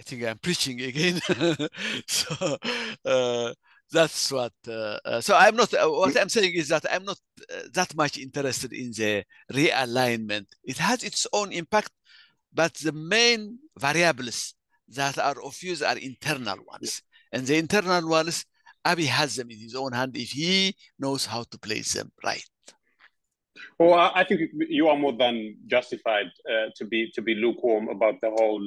I think I'm preaching again. So that's what. So I'm not. What I'm saying is that I'm not that much interested in the realignment. It has its own impact, but the main variables that are of use are internal ones, and the internal ones, Abiy has them in his own hand if he knows how to place them right. Well, I think you are more than justified to be lukewarm about the whole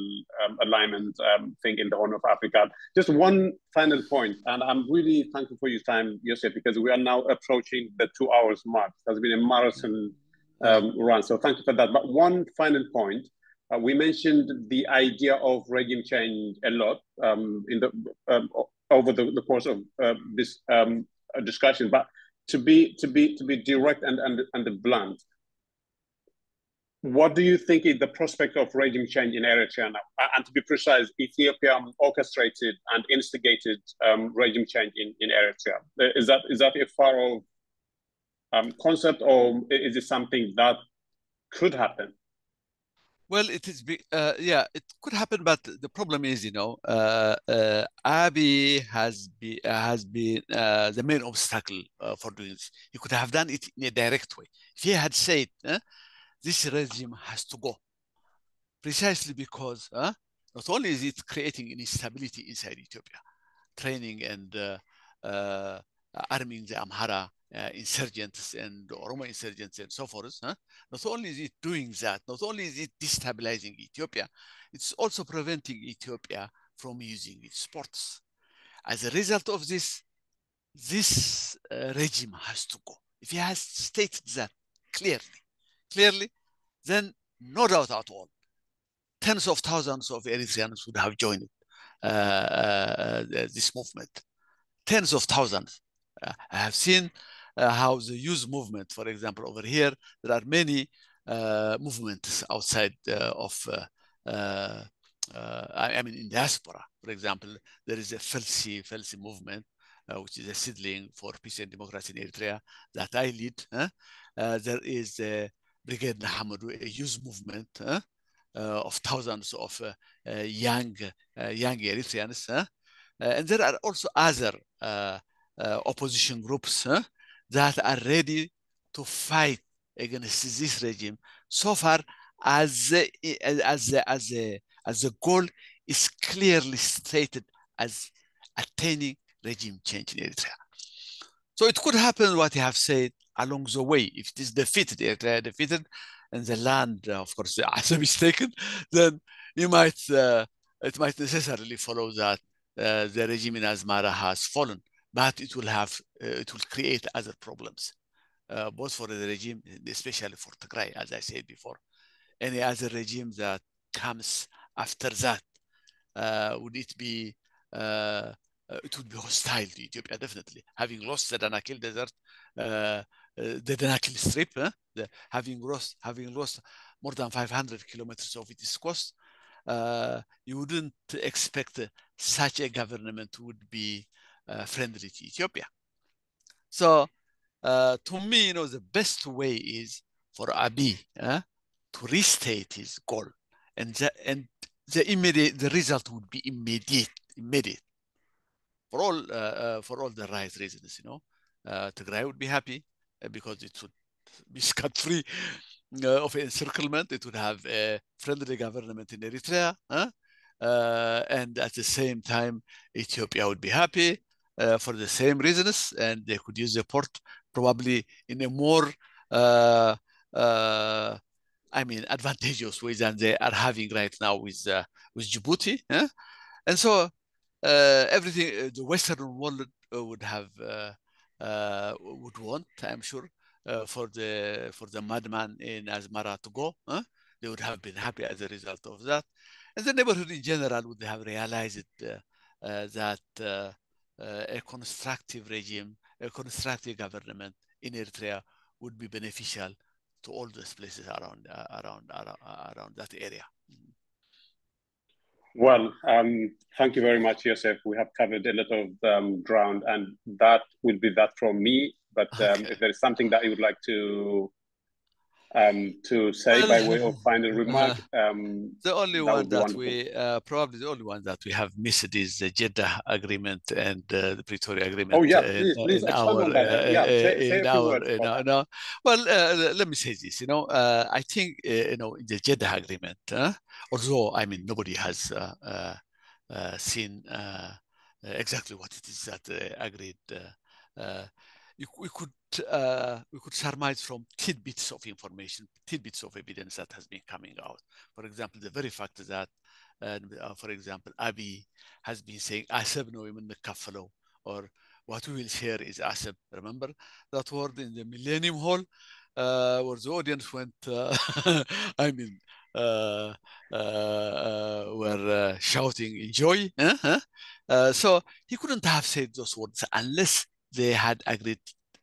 alignment thing in the Horn of Africa. Just one final point, and I'm really thankful for your time, Yosief, because we are now approaching the 2 hours mark. It has been a marathon run, so thank you for that. But one final point. We mentioned the idea of regime change a lot over the course of this discussion, but to be direct and blunt, what do you think is the prospect of regime change in Eritrea now? And to be precise, Ethiopia orchestrated and instigated regime change in Eritrea. Is that a far off concept, or is it something that could happen? Well, it it could happen, but the problem is, Abiy has been the main obstacle for doing this. He could have done it in a direct way. If he had said, this regime has to go, precisely because not only is it creating instability inside Ethiopia, training and arming the Amhara insurgents and Oromo insurgents and so forth. Not only is it doing that, not only is it destabilizing Ethiopia, it's also preventing Ethiopia from using its ports. As a result of this, this regime has to go. If he has stated that clearly, then no doubt at all, tens of thousands of Eritreans would have joined this movement. Tens of thousands. I have seen how the youth movement, for example, over here, there are many movements outside I mean, in diaspora, for example, there is a Felsi movement, which is a seedling for peace and democracy in Eritrea that I lead. There is a Brigade Nahamadu, a youth movement of thousands of young Eritreans. And there are also other opposition groups that are ready to fight against this regime so far as the goal is clearly stated as attaining regime change in Eritrea. So it could happen what you have said along the way. If it is defeated, Eritrea defeated, and the land, of course, the Assam is taken, then it might necessarily follow that the regime in Asmara has fallen, but it will create other problems, both for the regime, especially for Tigray, as I said before. Any other regime that comes after that, would it would be hostile to Ethiopia, definitely. Having lost the Danakil Desert, the Danakil Strip, having lost more than 500 kilometers of its coast, you wouldn't expect such a government would be friendly to Ethiopia. So, to me, the best way is for Abiy to restate his goal, and the result would be immediate for all the right reasons. Tigray would be happy because it would be scot-free of encirclement. It would have a friendly government in Eritrea. and at the same time, Ethiopia would be happy for the same reasons, and they could use the port probably in a more, advantageous way than they are having right now with Djibouti. And so everything the Western world would want, I'm sure, for the madman in Asmara to go. They would have been happy as a result of that, and the neighborhood in general would have realized that a constructive regime, a constructive government in Eritrea would be beneficial to all those places around that area. Well, thank you very much, Yosef. We have covered a lot of ground, and that will be that from me. But Okay. if there is something that you would like to say by way of final remark, the only that one would be that wonderful. we probably the only one that we have missed is the Jeddah agreement and the Pretoria agreement. Oh yeah, please expand on that. Yeah, say a few words about that. Well, let me say this. I think the Jeddah agreement. Although nobody has seen exactly what it is that they agreed. We could surmise from tidbits of information, tidbits of evidence that has been coming out. For example, the very fact that, for example, Abiy has been saying, "Asab no kafalo," or what we will share is Asab. Remember that word in the Millennium Hall, where the audience went, were shouting in joy. So he couldn't have said those words unless they had agreed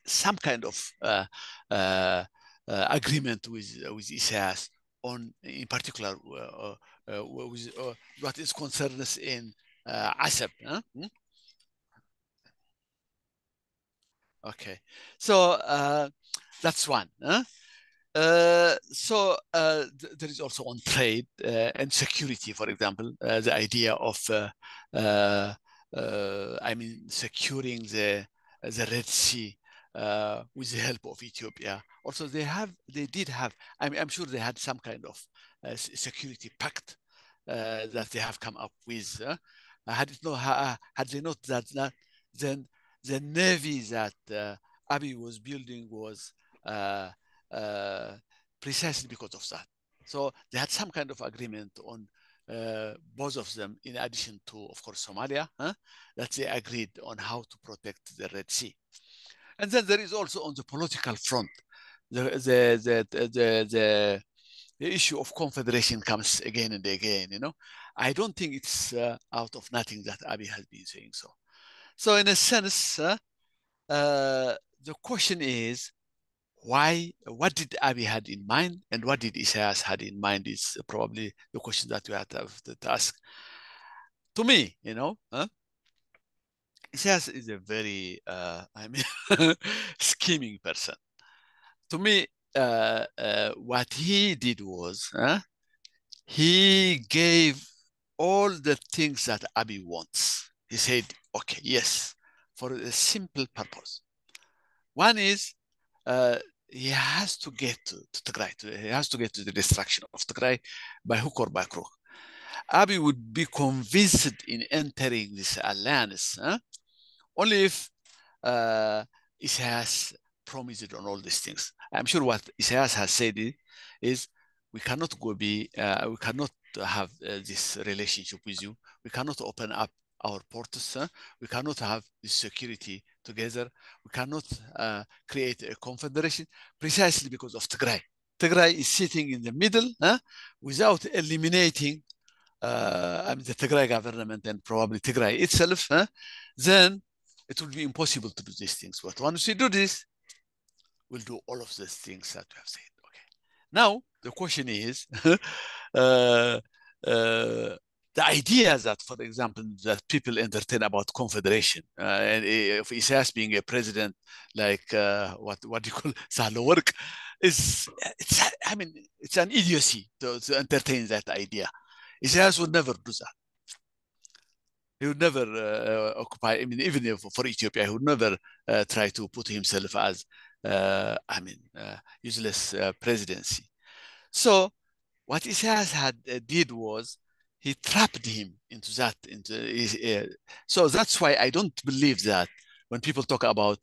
some kind of agreement with Isaias on, in particular, with what is concerns in Asab. Okay, so that's one. So there is also on trade and security, for example, the idea of securing the Red Sea with the help of Ethiopia. Also, they did have. I'm sure they had some kind of security pact that they have come up with. Had they not that, then the navy that Abiy was building was precisely because of that. So they had some kind of agreement on both of them, in addition to, of course, Somalia, that they agreed on how to protect the Red Sea. And then there is also on the political front, the issue of confederation comes again and again. I don't think it's out of nothing that Abiy has been saying so. So in a sense, the question is, what did Abiy had in mind and what did Isaias had in mind is probably the question that we have to ask. To me, Isaias is a very, scheming person. To me, what he did was, he gave all the things that Abiy wants. He said, okay, yes, for a simple purpose. One is, he has to get to Tigray. He has to get to the destruction of Tigray by hook or by crook. Abiy would be convinced in entering this alliance only if Isaias promised on all these things. I'm sure what Isaias has said is we cannot we cannot have this relationship with you. We cannot open up our ports. We cannot have this security together. We cannot create a confederation precisely because of Tigray. Tigray is sitting in the middle without eliminating the Tigray government and probably Tigray itself. Then it will be impossible to do these things. But once we do this, we'll do all of these things that we have said. Okay. Now, the question is, the idea that, for example, that people entertain about confederation, and if Isaias being a president like what do you call Sahle-Work, it's an idiocy to entertain that idea. Isaias would never do that. He would never occupy. Even if for Ethiopia, he would never try to put himself as useless presidency. So what Isaias did was he trapped him into that. So that's why I don't believe that when people talk about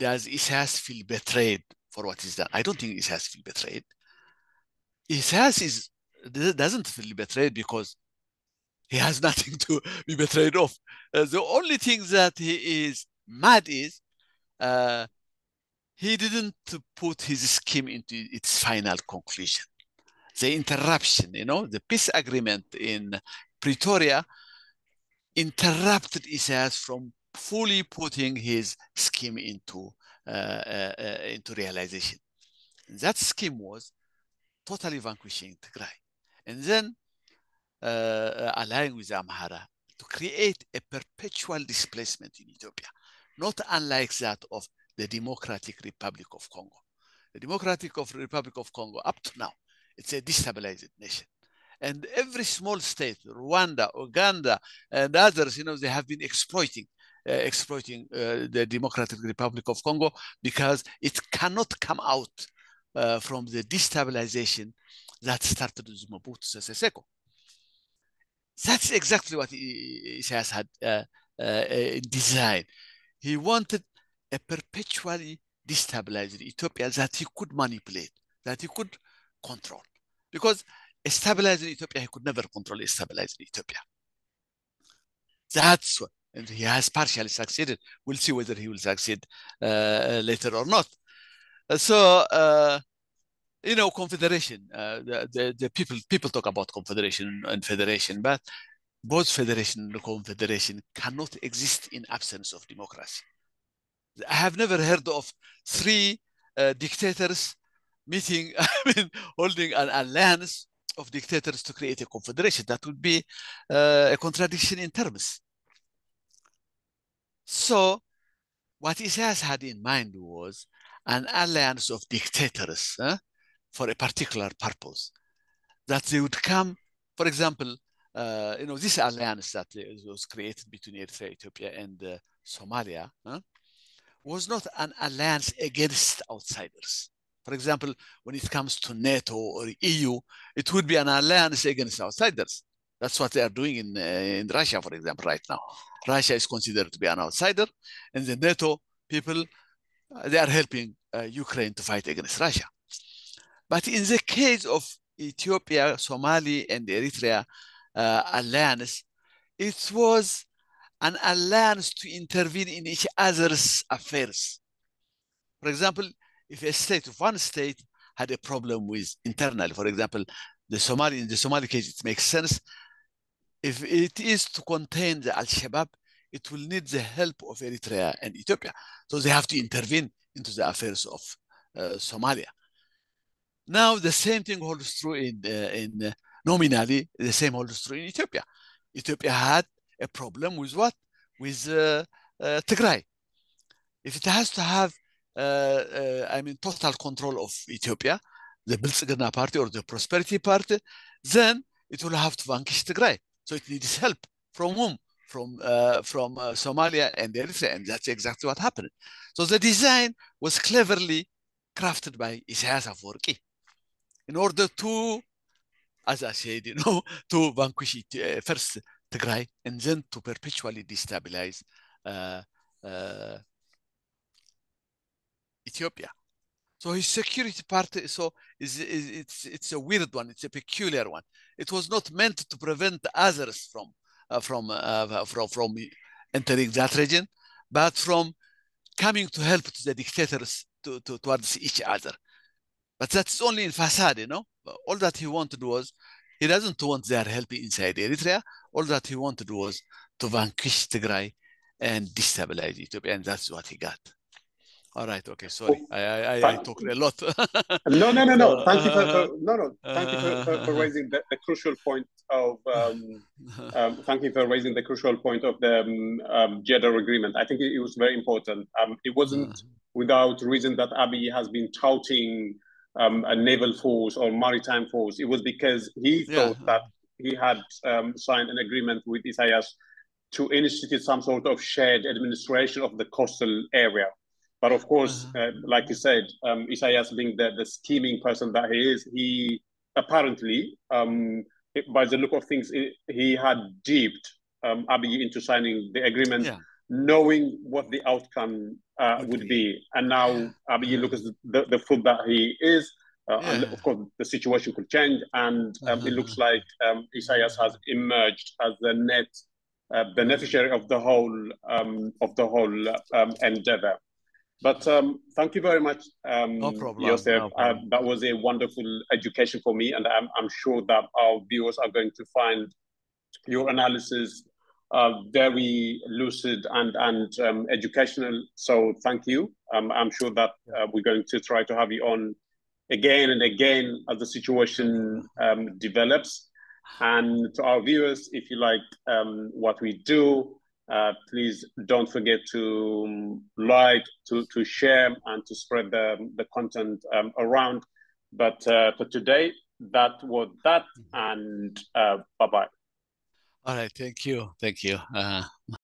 does Isaias feel betrayed for what he's done, I don't think Isaias feel betrayed. Isaias doesn't feel betrayed because he has nothing to be betrayed of. The only thing that he is mad is he didn't put his scheme into its final conclusion. The interruption, the peace agreement in Pretoria interrupted Isaias from fully putting his scheme into realization. That scheme was totally vanquishing Tigray, and then allying with Amhara to create a perpetual displacement in Ethiopia, not unlike that of the Democratic Republic of Congo. The Democratic Republic of Congo, up to now, it's a destabilized nation. And every small state, Rwanda, Uganda, and others, they have been exploiting the Democratic Republic of Congo because it cannot come out from the destabilization that started with Mobutu Sese Seko. That's exactly what Isaias had designed. He wanted a perpetually destabilized Ethiopia that he could manipulate, that he could control. Because a stabilized Ethiopia, he could never control a stabilized Ethiopia. That's what, and he has partially succeeded. We'll see whether he will succeed later or not. Confederation, the people talk about confederation and federation, but both federation and confederation cannot exist in absence of democracy. I have never heard of three dictators meeting, holding an alliance of dictators to create a confederation. That would be a contradiction in terms. So what Isaias had in mind was an alliance of dictators for a particular purpose, that they would come, for example, this alliance that was created between Eritrea, Ethiopia, and Somalia was not an alliance against outsiders. For example, when it comes to NATO or EU, it would be an alliance against outsiders. That's what they are doing in Russia, for example, right now. Russia is considered to be an outsider, and the NATO people, they are helping Ukraine to fight against Russia. But in the case of Ethiopia, Somali, and Eritrea alliance, it was an alliance to intervene in each other's affairs. For example, if one state had a problem with internally, for example, in the Somali case, it makes sense. If it is to contain the Al-Shabaab, it will need the help of Eritrea and Ethiopia. So they have to intervene into the affairs of Somalia. Now, the same thing holds true in nominally, the same holds true in Ethiopia. Ethiopia had a problem with what? With Tigray. If it has to have, total control of Ethiopia, the Biltzigana party or the Prosperity party, then it will have to vanquish Tigray. So it needs help from whom? From Somalia and Eritrea, and that's exactly what happened. So the design was cleverly crafted by Isaias Afwerki in order to, as I said, to vanquish first Tigray and then to perpetually destabilize Ethiopia. So his security part, it's a weird one. It's a peculiar one. It was not meant to prevent others from entering that region, but from coming to help the dictators towards each other. But that's only in facade, All that he wanted was, he doesn't want their help inside Eritrea. All that he wanted was to vanquish Tigray and destabilize Ethiopia, and that's what he got. All right. Okay. Sorry, I talked a lot. No. So, Thank you Thank you for raising the crucial point of. Thank you for raising the crucial point of the Jeddah agreement. I think it was very important. It wasn't without reason that Abiy has been touting a naval force or maritime force. It was because he thought that he had signed an agreement with Isaias to institute some sort of shared administration of the coastal area. But of course, like you said, Isaias being the scheming person that he is, he apparently by the look of things, he had duped Abiy into signing the agreement, Yeah, knowing what the outcome would would be. be. And now Abiy Uh, looks the fool that he is. And yeah. of course, the situation could change, and it looks like Isaias has emerged as the beneficiary of the whole endeavor. But thank you very much, No problem. Yosef. No problem. That was a wonderful education for me, and I'm sure that our viewers are going to find your analysis very lucid and educational. So thank you. I'm sure that Yeah, we're going to try to have you on again and again as the no problem. situation develops. And to our viewers, if you like what we do, please don't forget to like, to share, and to spread the content around. But for today, that was that, and bye bye. All right. Thank you. Thank you.